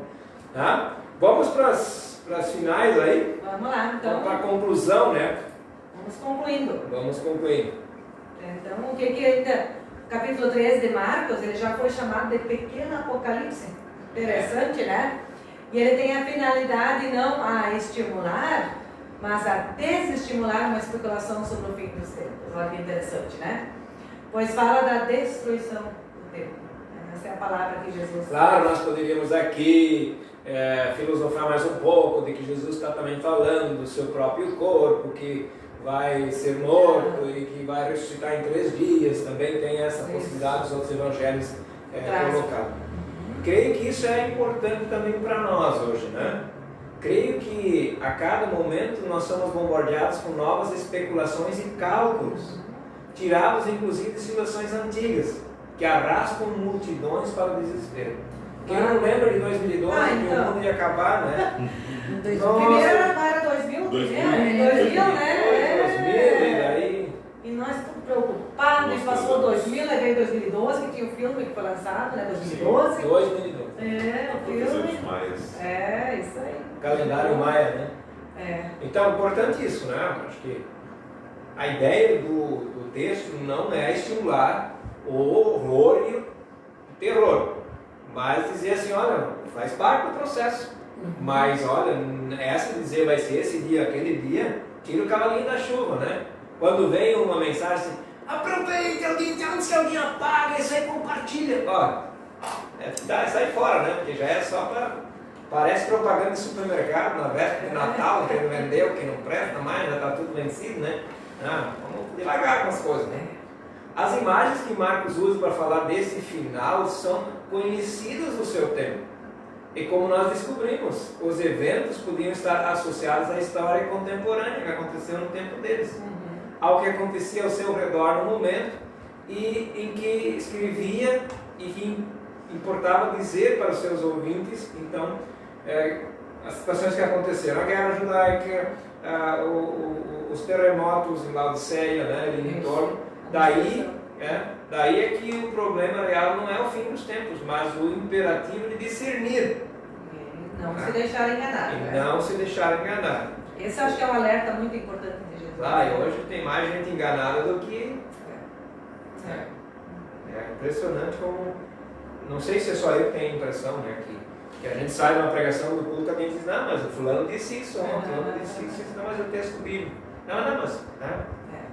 Tá? Vamos para as finais aí? Vamos lá, então. Vamos para a conclusão, né? Vamos concluindo. Então, o que ainda... Capítulo 13 de Marcos, ele já foi chamado de pequeno apocalipse. Interessante, né? E ele tem a finalidade não a estimular, mas a desestimular uma especulação sobre o fim dos tempos. Olha que interessante, né? Pois fala da destruição do tempo. Essa é a palavra que Jesus... Claro, nós poderíamos aqui filosofar mais um pouco de que Jesus está também falando do seu próprio corpo, que vai ser morto e que vai ressuscitar em 3 dias. Também tem essa possibilidade, os outros evangelhos colocados. creio que isso é importante também para nós hoje, né? Creio que a cada momento nós somos bombardeados com novas especulações e cálculos, tirados inclusive de situações antigas, que arrastam multidões para o desespero. Quem não lembra de 2012, que o mundo ia acabar, né? Primeiro era 2000, 2000, né? 2000, e daí... E nós tudo preocupados, a gente passou 2000, aí veio 2012, que tinha o filme que foi lançado, né? 2012. 2012. O filme. Mas... Isso aí. Calendário Maia, né? Então, importante isso, né? Acho que a ideia do texto não é estimular o horror e o terror, mas dizer assim, olha, faz parte do processo. Mas olha, essa de dizer vai ser esse dia, aquele dia, tira o cavalinho da chuva, né? Quando vem uma mensagem assim, aproveita o dia antes que alguém apaga, isso aí compartilha. Ó, sai fora, né? Porque já é só para... Parece propaganda de supermercado na véspera de Natal, que não vendeu, que não presta mais, já está tudo vencido, né? Vamos devagar com as coisas, né? As imagens que Marcos usa para falar desse final são conhecidas do seu tempo. E como nós descobrimos, os eventos podiam estar associados à história contemporânea que aconteceu no tempo deles. Ao que acontecia ao seu redor no momento e em que escrevia e que importava dizer para os seus ouvintes, então, as situações que aconteceram, a guerra judaica, os terremotos em Laodiceia, né, ali em torno, daí é que o problema real não é o fim dos tempos, mas o imperativo de discernir. Não se deixar enganar. Não se deixar enganar. Esse acho que é um alerta muito importante de Jesus. E hoje tem mais gente enganada do que... É impressionante como... Não sei se é só eu que tenho a impressão, né, que a gente sai de uma pregação do culto e alguém diz, não, mas o fulano disse isso ontem, o outro disse isso, não, mas o texto bíblico. Não, mas...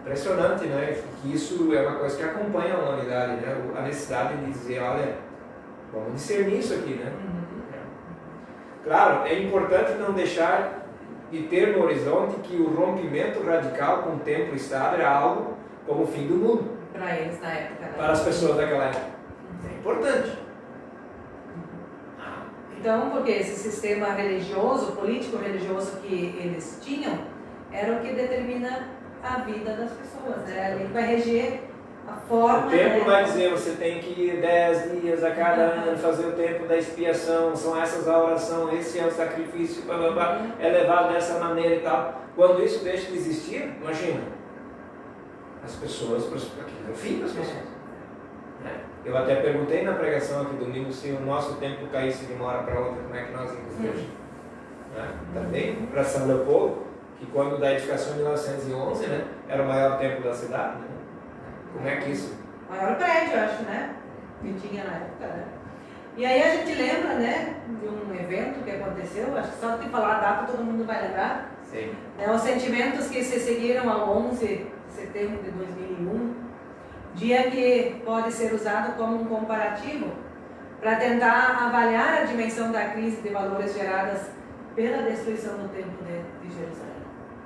Impressionante, né? Que isso é uma coisa que acompanha a humanidade, né? A necessidade de dizer, olha, vamos discernir isso aqui, né? Claro, é importante não deixar de ter no horizonte que o rompimento radical com o templo e Estado era algo como o fim do mundo. Para eles na época, né? Para as pessoas daquela época. É importante. Então, porque esse sistema religioso, político-religioso que eles tinham, era o que determina a vida das pessoas, né? Ele vai reger a forma... O tempo vai dizer, você tem que ir 10 dias a cada ano, fazer o tempo da expiação, são essas a oração, esse é o sacrifício, é levado dessa maneira e tal. Quando isso deixa de existir, imagina, as pessoas, o fim das pessoas. Eu até perguntei na pregação aqui domingo se o nosso tempo caísse de uma hora para outra, como é que nós íamos hoje? Também, para São Leopoldo, que quando da edificação de 1911, né, era o maior templo da cidade, né? Como é que isso? Maior prédio, eu acho, né? Que tinha na época, né? E aí a gente lembra, né, de um evento que aconteceu, acho que só de falar a data todo mundo vai lembrar. Sim. Os sentimentos que se seguiram ao 11 de setembro de 2001, dia que pode ser usado como um comparativo para tentar avaliar a dimensão da crise de valores geradas pela destruição do templo de Jerusalém.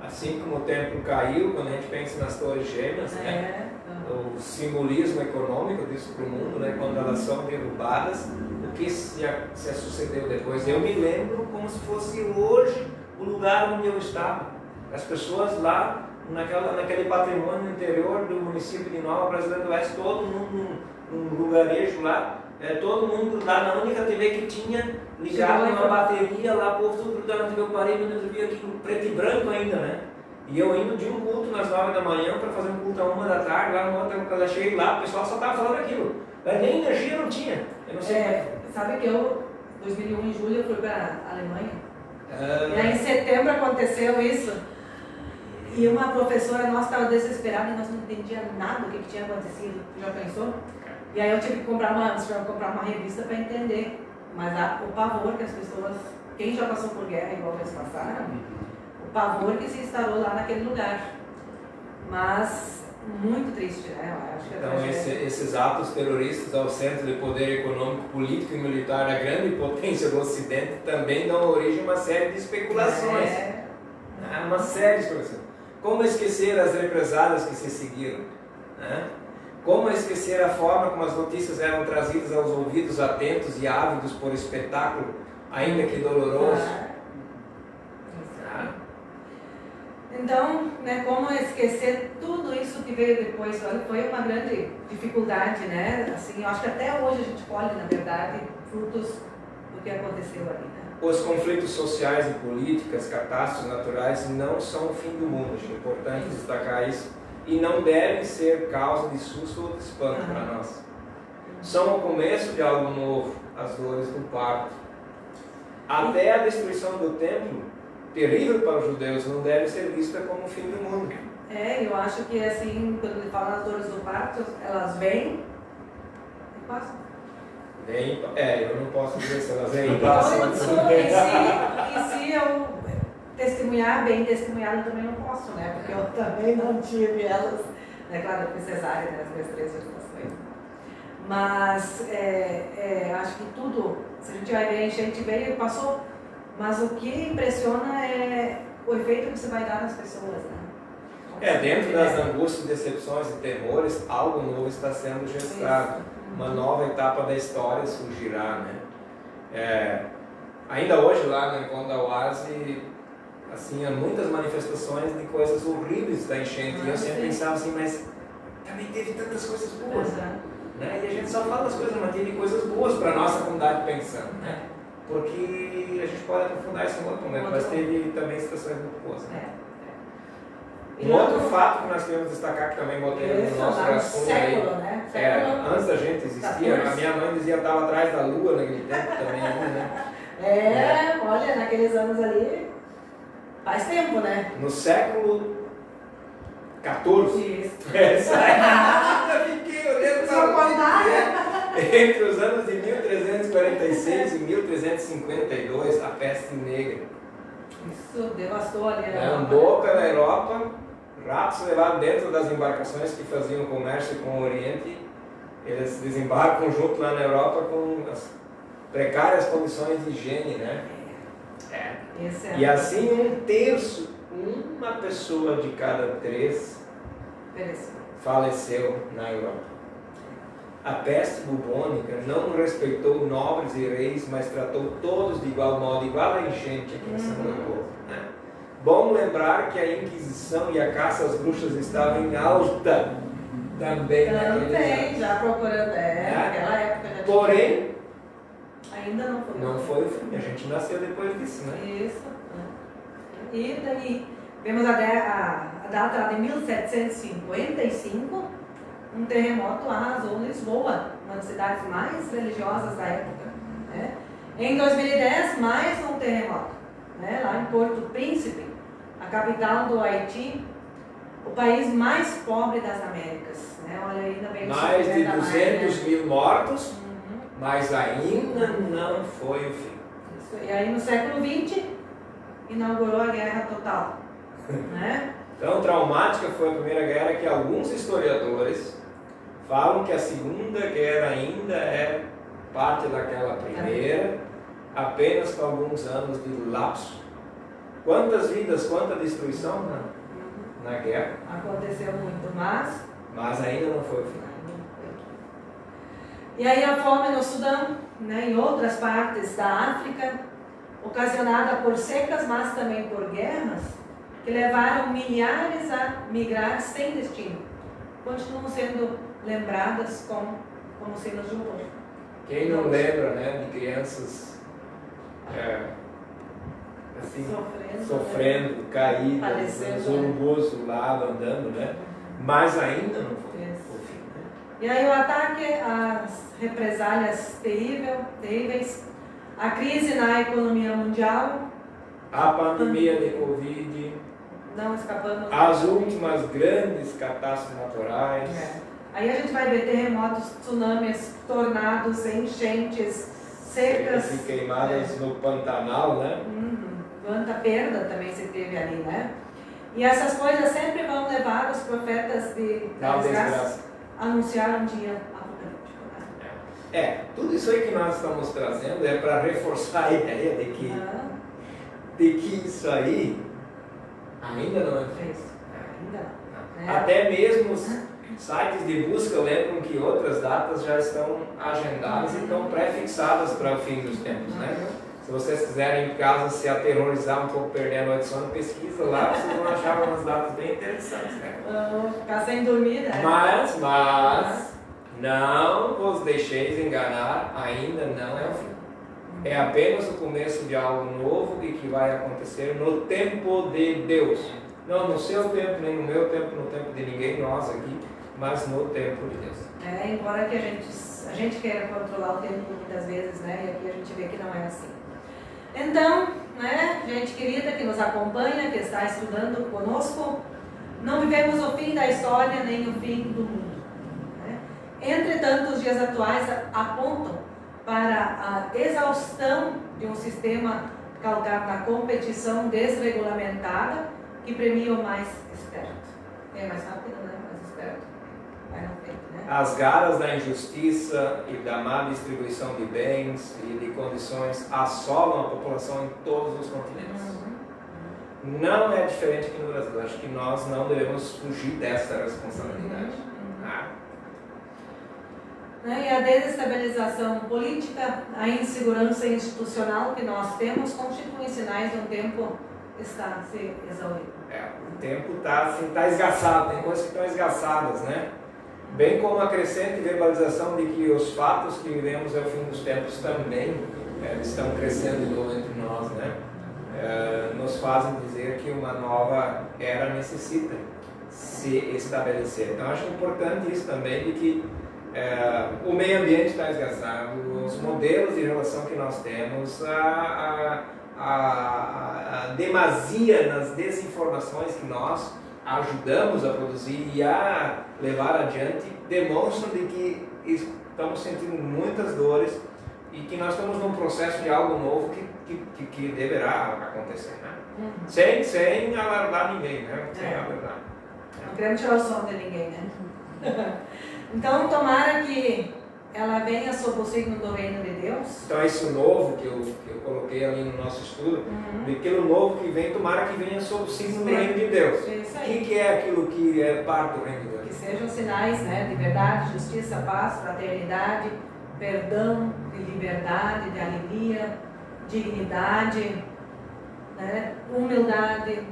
Assim como o templo caiu, quando a gente pensa nas torres gêmeas, né? O simbolismo econômico disso para o mundo, né? Quando elas são derrubadas, o que se sucedeu depois? Eu me lembro como se fosse hoje o lugar onde eu estava. As pessoas lá, naquele patrimônio interior do município de Nova Brasília do Oeste, todo mundo num lugarejo lá, todo mundo lá na única TV que tinha ligado uma bateria lá, o povo tudo grudado na TV. Eu parei, eu vi aqui preto e branco ainda, né? E eu indo de um culto nas 9 da manhã para fazer um culto às 1 da tarde, lá no outro, quando eu cheguei lá, o pessoal só estava falando aquilo. Nem energia não tinha. Eu não sei. Sabe que eu, 2001, em julho, eu fui para a Alemanha. E aí em setembro aconteceu isso. E uma professora nossa estava desesperada e nós não entendíamos nada do que tinha acontecido. Já pensou? E aí eu tive que comprar uma revista para entender. Mas o pavor que as pessoas, quem já passou por guerra igual eles passaram, o pavor que se instalou lá naquele lugar. Mas muito triste, né? Eu acho que então esses atos terroristas ao centro de poder econômico, político e militar da grande potência do Ocidente também dão origem a uma série de especulações. Uma série de especulações. Como esquecer as represálias que se seguiram? Como esquecer a forma como as notícias eram trazidas aos ouvidos atentos e ávidos por espetáculo, ainda que doloroso? Então, né, como esquecer tudo isso que veio depois? Foi uma grande dificuldade, né? Assim, eu acho que até hoje a gente colhe, na verdade, frutos do que aconteceu ali, né? Os conflitos sociais e políticas, catástrofes naturais não são o fim do mundo. Acho importante destacar isso. E não devem ser causa de susto ou de espanto para nós. São o começo de algo novo, as dores do parto. Até a destruição do templo, terrível para os judeus, não deve ser vista como o fim do mundo. Eu acho que assim, quando ele fala nas dores do parto, elas vêm e passam. Eu não posso dizer se elas vêm e Então, passam. e se eu testemunhar, bem testemunhado, eu também não posso, né? Porque eu também não tive elas. É claro, eu fui cesárea, né? As minhas 3 gestações. Mas acho que tudo, se a gente vai ver, a gente veio e passou. Mas o que impressiona é o efeito que você vai dar nas pessoas, né? Dentro das angústias, decepções e temores, algo novo está sendo gestado. Uma nova etapa da história surgirá, né? Ainda hoje lá na Encontro da Oase, assim, há muitas manifestações de coisas horríveis da enchente. E eu sempre pensava assim, mas também teve tantas coisas boas, né? E a gente só fala das coisas, mas teve coisas boas para a nossa comunidade pensando, né? Porque a gente pode aprofundar isso em outro momento, mas teve também situações muito boas. Né? Um outro fato que nós queremos destacar, que também botei no nosso rascunho aí, antes da gente existir, a minha mãe dizia que estava atrás da lua naquele tempo também, né? Olha, naqueles anos ali, faz tempo, né? No século XIV. Isso. Eu fiquei olhando Sua qualidade. Entre os anos de 1346 e 1352, a peste negra. Isso devastou ali. Andou pela Europa, ratos levados dentro das embarcações que faziam comércio com o Oriente. Eles desembarcam junto lá na Europa com as precárias condições de higiene, né? E assim 1/3, uma pessoa de cada 3 faleceu na Europa. A peste bubônica não respeitou nobres e reis, mas tratou todos de igual modo, igual a enchente aqui em São Paulo. Né? Bom lembrar que a Inquisição e a caça às bruxas estavam em alta também naquele ano. Já procurando, naquela época já tinha. Porém, ainda não foi. Não foi o fim, a gente nasceu depois disso, né? Isso. E daí, vemos a data lá de 1755, um terremoto arrasou Lisboa, uma das cidades mais religiosas da época. Né? Em 2010, mais um terremoto, né? Lá em Porto Príncipe, a capital do Haiti, o país mais pobre das Américas. Né? Olha, ainda bem mais de 200 mil mortos, mas ainda não foi o fim. Isso. E aí no século XX, inaugurou a Guerra Total. Né? Tão traumática foi a Primeira Guerra que alguns historiadores falam que a Segunda Guerra ainda é parte daquela primeira, apenas com alguns anos de lapso. Quantas vidas, quanta destruição na guerra. Aconteceu muito, mas ainda não foi o fim. E aí a fome no Sudão, né, em outras partes da África, ocasionada por secas, mas também por guerras, que levaram milhares a migrar sem destino, continuam sendo lembradas como cenas de horror. Quem não lembra, né, de crianças assim, sofrendo caídas, os urubus do lado andando, né? Mas ainda não foi o fim. Né? E aí o ataque às represálias terríveis, a crise na economia mundial, a pandemia de Covid, não escapando as últimas grandes catástrofes naturais. Aí a gente vai ver terremotos, tsunamis, tornados, enchentes, secas. E queimadas no Pantanal, né? Quanta perda também se teve ali, né? E essas coisas sempre vão levar os profetas da desgraça a anunciar um dia apocalíptico. Né? Tudo isso aí que nós estamos trazendo é para reforçar a ideia de que isso aí ainda não é feito. Ainda não. Até mesmo Sites de busca lembram que outras datas já estão agendadas e estão pré-fixadas para o fim dos tempos, né? Se vocês quiserem em casa se aterrorizar um pouco, perder a noite de sono, pesquisa lá, vocês vão achar umas datas bem interessantes, né? Ficar sem dormir, né? Mas não vos deixeis enganar, ainda não é o fim. É apenas o começo de algo novo e que vai acontecer no tempo de Deus. Não no seu tempo, nem no meu tempo, no tempo de ninguém, nós aqui, mas no tempo de Deus. Embora que a gente queira controlar o tempo muitas vezes, né? E aqui a gente vê que não é assim. Então, né, gente querida que nos acompanha, que está estudando conosco, não vivemos o fim da história nem o fim do mundo. Né? Entretanto, os dias atuais apontam para a exaustão de um sistema calcado na competição desregulamentada que premia o mais esperto. É mais rápido, né? Mais esperto. Vai na frente, né? As garras da injustiça e da má distribuição de bens e de condições assolam a população em todos os continentes. Não é diferente aqui no Brasil. Acho que nós não devemos fugir dessa responsabilidade. E a desestabilização política, a insegurança institucional que nós temos constituem sinais de um tempo que está se exaurindo. O tempo está assim, esgaçado, tem coisas que estão esgaçadas, né? Bem como a crescente verbalização de que os fatos que vivemos ao fim dos tempos também estão crescendo de novo entre nós, né? Nos fazem dizer que uma nova era necessita se estabelecer. Então acho importante isso também, de que o meio ambiente está esgaçado, os modelos de relação que nós temos, a demasia nas desinformações que nós ajudamos a produzir e a levar adiante, demonstram de que estamos sentindo muitas dores e que nós estamos num processo de algo novo que deverá acontecer, né? Sem alarmar ninguém, né? Sem alarmar. Não queremos tirar o sono de ninguém, né? Então, tomara que ela venha sob o signo do reino de Deus. Então, esse novo que eu coloquei ali no nosso estudo, aquilo novo que vem, tomara que venha sob o signo do reino de Deus. Isso O aí. que é aquilo que é parte do reino de Deus? Que sejam sinais, né, de verdade, justiça, paz, fraternidade, perdão, de liberdade, de alegria, dignidade, né, humildade,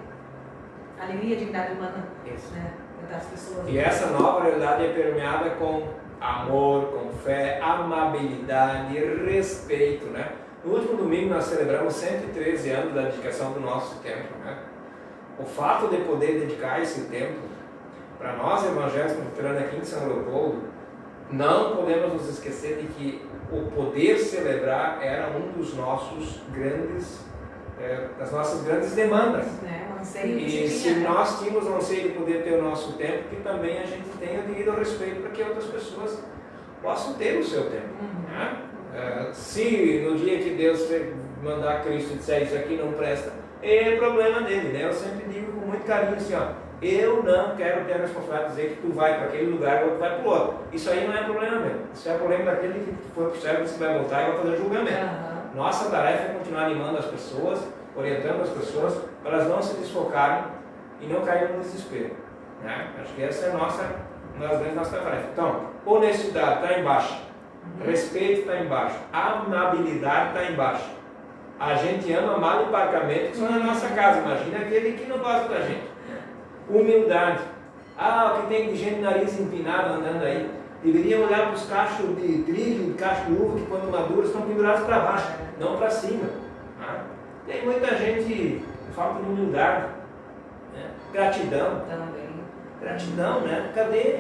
alegria, dignidade humana, Isso. né, das pessoas. E essa nova realidade é permeada com amor, com fé, amabilidade, respeito, né? No último domingo nós celebramos 113 anos da dedicação do nosso templo, né? O fato de poder dedicar esse templo, para nós evangélicos luteranos aqui em São Leopoldo, não podemos nos esquecer de que o poder celebrar era um dos nossos grandes, das nossas grandes demandas. E se nós tínhamos o anseio de poder ter o nosso tempo, que também a gente tenha o devido respeito para que outras pessoas possam ter o seu tempo. Né? Se no dia que Deus mandar Cristo e disser isso aqui não presta, é problema dele, né? Eu sempre digo com muito carinho assim, ó, eu não quero ter a responsabilidade de dizer que tu vai para aquele lugar e o outro vai para o outro. Isso aí não é problema meu. Isso é problema daquele que foi para o céu, que vai voltar e vai fazer julgamento. Nossa tarefa é continuar animando as pessoas, orientando as pessoas, para elas não se desfocarem e não caírem no desespero. Né? Acho que essa é uma das grandes nossas tarefas. Então, honestidade está embaixo, respeito está embaixo, amabilidade está embaixo. A gente ama mal e parcamente, que são na nossa casa. Imagina aquele que não gosta da gente. Humildade. O que tem de gente nariz empinado andando aí? Deveriam olhar para os cachos de trigo, de cacho de uva, que quando maduros estão pendurados para baixo, não para cima. Tem muita gente com falta de humildade, né? Gratidão. Também. Gratidão, né? Cadê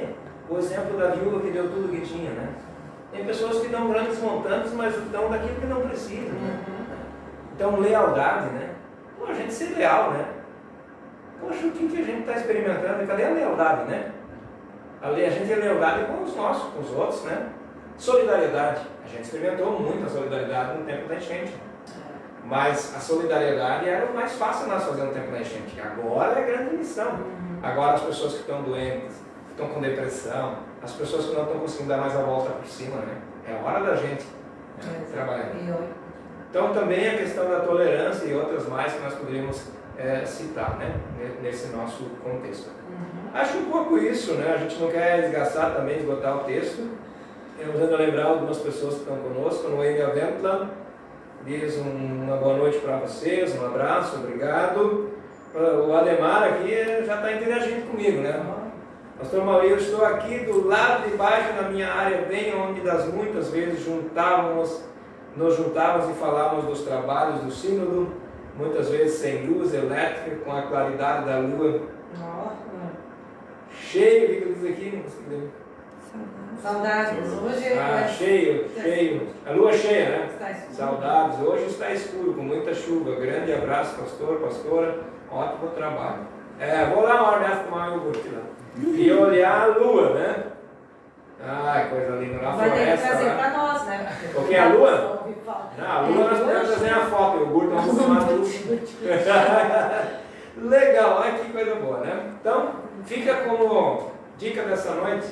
o exemplo da viúva que deu tudo que tinha, né? Tem pessoas que dão grandes montantes, mas dão daquilo que não precisam, né? Então, lealdade, né? Pô, a gente ser leal, né? Poxa, o que a gente está experimentando? Cadê a lealdade, né? A gente é lealdade com os nossos, com os outros, né? Solidariedade. A gente experimentou muito a solidariedade no tempo da enchente. Mas a solidariedade era o mais fácil nós fazer no tempo da enchente. Agora é a grande missão. Agora as pessoas que estão doentes, que estão com depressão, as pessoas que não estão conseguindo dar mais a volta por cima, né? É a hora da gente trabalhar. Então também a questão da tolerância e outras mais que nós poderíamos citar, né? Nesse nosso contexto. Acho um pouco isso, né? A gente não quer desgastar também, esgotar o texto. Eu vou lembrar algumas pessoas que estão conosco. No Emil Ventland diz uma boa noite para vocês, um abraço, obrigado. O Ademar aqui já está interagindo comigo, né? Pastor Maurício, estou aqui do lado de baixo na minha área, bem onde das muitas vezes nos juntávamos e falávamos dos trabalhos do sínodo, muitas vezes sem luz elétrica, com a claridade da lua. Cheio, o que eu diz aqui? Saudades, hoje cheio. A lua cheia, né? Saudades, hoje está escuro, com muita chuva. Grande abraço, pastor, pastora, ótimo trabalho. Vou lá uma hora dessa tomar um iogurte lá. E olhar a lua, né? Ai, coisa linda, na floresta. Vai ter que trazer para nós, né? O que é a lua? Não, a lua nós podemos trazer a foto, o iogurte vamos tomar tudo. Legal, olha que coisa boa, né? Então, fica como dica dessa noite.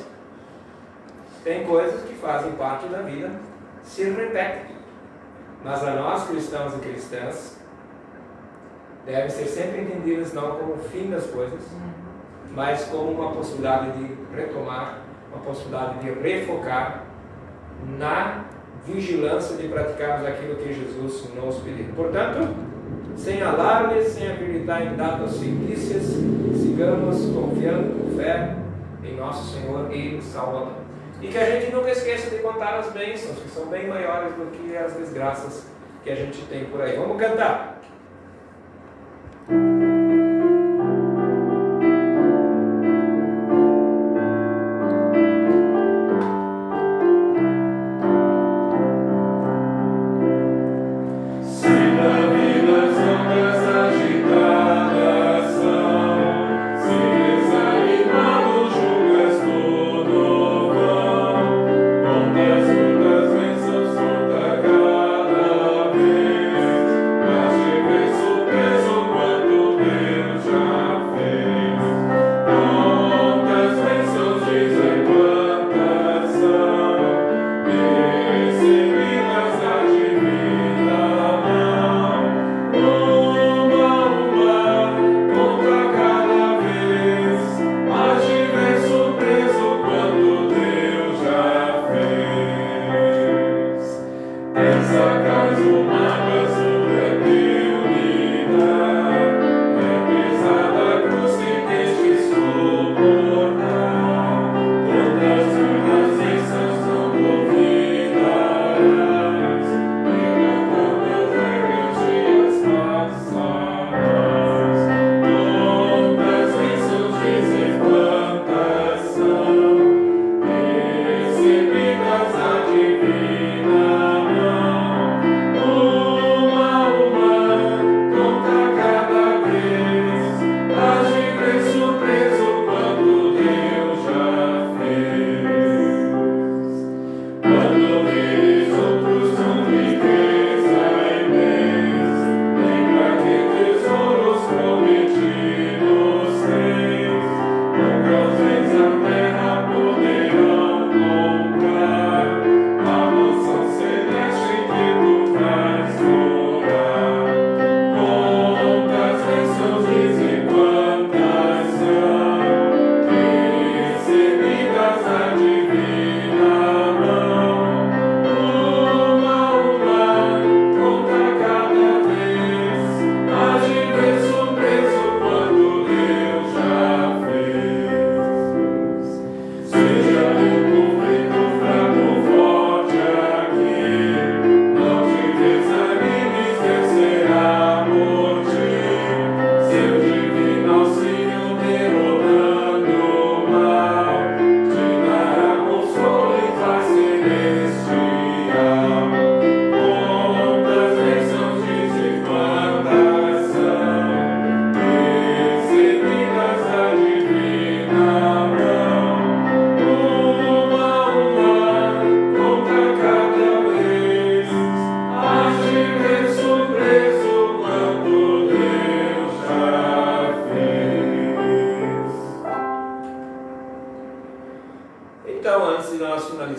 Tem coisas que fazem parte da vida, se repetem. Mas a nós, cristãos e cristãs, devem ser sempre entendidas não como o fim das coisas, mas como uma possibilidade de retomar, uma possibilidade de refocar na vigilância de praticarmos aquilo que Jesus nos pediu. Portanto, sem alarmes, sem acreditar em datas fictícias, sigamos confiando com fé em nosso Senhor e Salvador. E que a gente nunca esqueça de contar as bênçãos, que são bem maiores do que as desgraças que a gente tem por aí. Vamos cantar!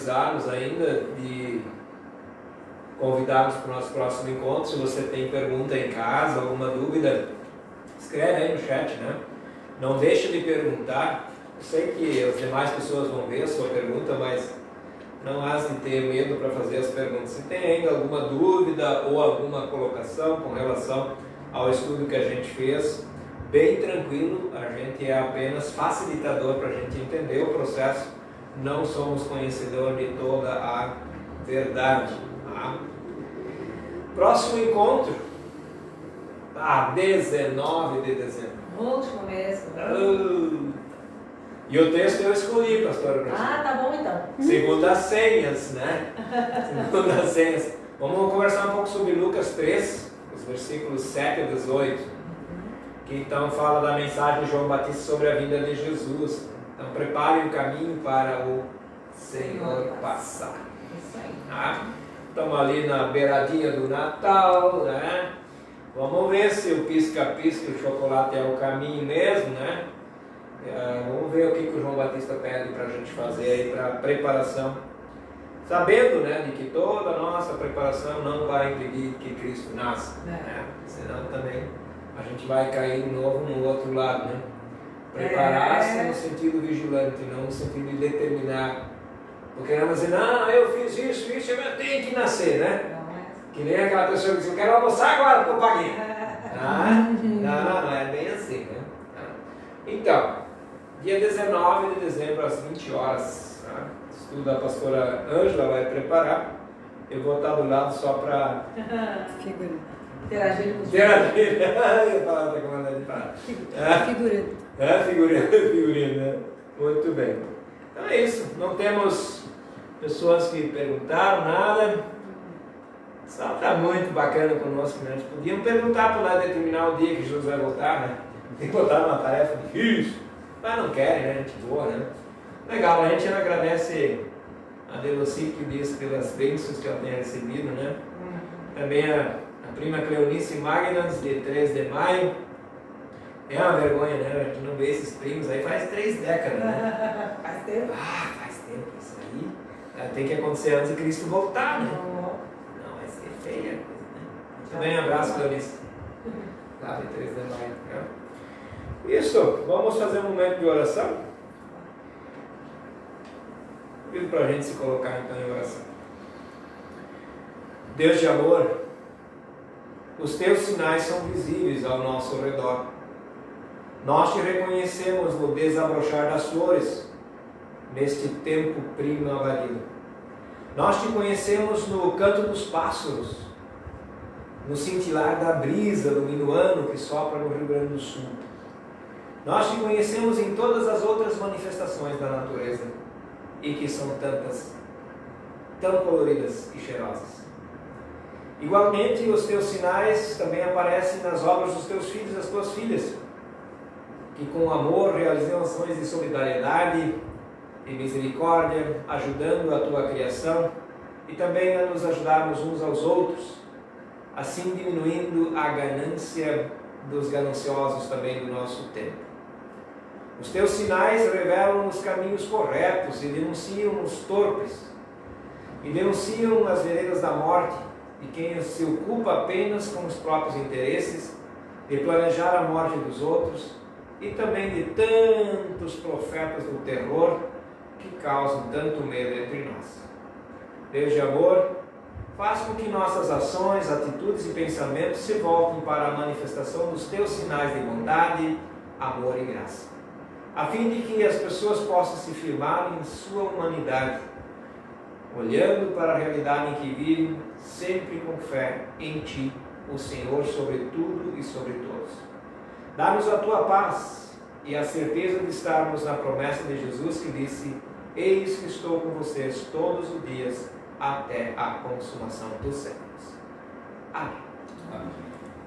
finalizarmos ainda, de convidarmos para o nosso próximo encontro. Se você tem pergunta em casa, alguma dúvida, escreve aí no chat, né? Não deixe de perguntar. Eu sei que as demais pessoas vão ver a sua pergunta, mas não has de ter medo para fazer as perguntas. Se tem ainda alguma dúvida ou alguma colocação com relação ao estudo que a gente fez, bem tranquilo, a gente é apenas facilitador para a gente entender o processo, não somos conhecedor de toda a verdade. Tá? Próximo encontro, 19 de dezembro. Último mesmo. E o texto eu escolhi, pastor. Ah, tá bom então. Segundo as senhas, né? Segundo as senhas. Vamos conversar um pouco sobre Lucas 3, os versículos 7 a 18, que então fala da mensagem de João Batista sobre a vinda de Jesus. Então prepare o caminho para o Senhor passar. Isso aí. Tá? Estamos ali na beiradinha do Natal, né? Vamos ver se o pisca-pisca, o chocolate é o caminho mesmo, né? Vamos ver o que o João Batista pede para a gente fazer aí para preparação. Sabendo, né, de que toda a nossa preparação não vai impedir que Cristo nasça. Né? Senão também a gente vai cair de novo no outro lado, né? Preparar-se no sentido vigilante, não no sentido de determinar. Porque não dizer, não, eu fiz isso, eu tenho que nascer, né? Que nem aquela pessoa que diz, eu quero almoçar agora porque eu paguei. Não é bem assim, né? Então, dia 19 de dezembro às 20 horas, tá? Estudo da pastora Ângela vai preparar. Eu vou estar do lado só para interagir com os interagir. Eu ia falar da comandante de falar. Figurino, né? Muito bem. Então é isso. Não temos pessoas que perguntaram nada. Só está muito bacana conosco, né? Podíamos perguntar para lá determinar o dia que Jesus vai voltar, né? Tem que botar uma tarefa difícil. Mas não querem, né? Gente boa, né? Legal, a gente agradece a Delossi que diz pelas bênçãos que ela tem recebido, né? Também a prima Cleonice Magnans, de 3 de maio. É uma vergonha, né? A gente não vê esses primos aí faz 3 décadas, né? Faz tempo? Faz tempo isso aí. Tem que acontecer antes de Cristo voltar, né? Não, vai ser feia a coisa, né? Também abraço, Cleonice. Lá de 3 de maio. Né? Isso, vamos fazer um momento de oração? Pido para a gente se colocar então em oração. Deus de amor, os teus sinais são visíveis ao nosso redor. Nós te reconhecemos no desabrochar das flores, neste tempo primaveril. Nós te conhecemos no canto dos pássaros, no cintilar da brisa do minuano que sopra no Rio Grande do Sul. Nós te conhecemos em todas as outras manifestações da natureza, e que são tantas, tão coloridas e cheirosas. Igualmente, os teus sinais também aparecem nas obras dos teus filhos e das tuas filhas, que com amor realizam ações de solidariedade e misericórdia, ajudando a tua criação e também a nos ajudarmos uns aos outros, assim diminuindo a ganância dos gananciosos também do nosso tempo. Os teus sinais revelam os caminhos corretos e denunciam os torpes, e denunciam as veredas da morte de quem se ocupa apenas com os próprios interesses, de planejar a morte dos outros, e também de tantos profetas do terror que causam tanto medo entre nós. Deus de amor, faz com que nossas ações, atitudes e pensamentos se voltem para a manifestação dos teus sinais de bondade, amor e graça, a fim de que as pessoas possam se firmar em sua humanidade, olhando para a realidade em que vivem, sempre com fé em Ti, o Senhor, sobre tudo e sobre todos. Dá-nos a Tua paz e a certeza de estarmos na promessa de Jesus que disse: eis que estou com vocês todos os dias até a consumação dos séculos. Amém. Amém.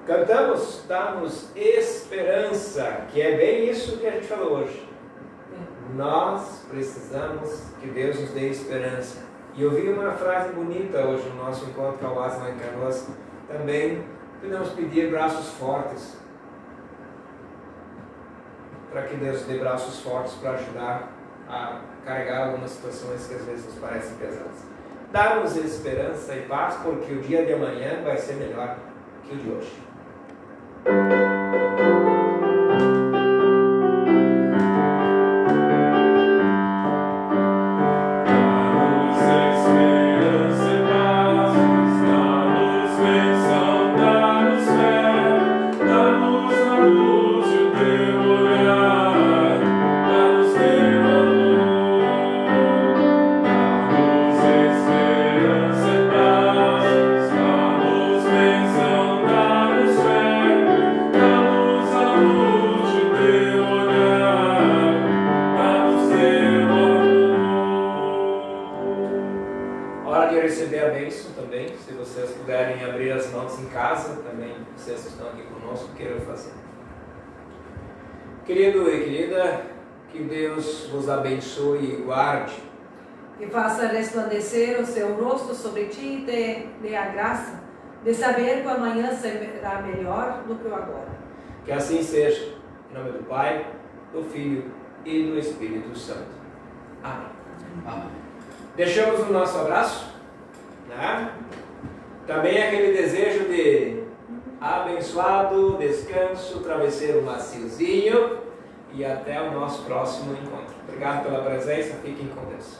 Cantamos, dá-nos esperança, que é bem isso que a gente falou hoje. Nós precisamos que Deus nos dê esperança. E eu vi uma frase bonita hoje no nosso encontro com a Asma em Canoas. Também podemos pedir braços fortes, para que Deus dê braços fortes para ajudar a carregar algumas situações que às vezes nos parecem pesadas. Dá-nos esperança e paz, porque o dia de amanhã vai ser melhor que o de hoje. receber a bênção também. Se vocês puderem abrir as mãos em casa, também vocês que estão aqui conosco, queiram fazer. Querido e querida, que Deus vos abençoe e guarde. E faça resplandecer o seu rosto sobre ti e dê a graça de saber que o amanhã será melhor do que o agora. Que assim seja. Em nome do Pai, do Filho e do Espírito Santo. Amém. Amém. Deixamos o nosso abraço, né? Também aquele desejo de abençoado descanso, travesseiro maciozinho e até o nosso próximo encontro. Obrigado pela presença, fiquem com Deus.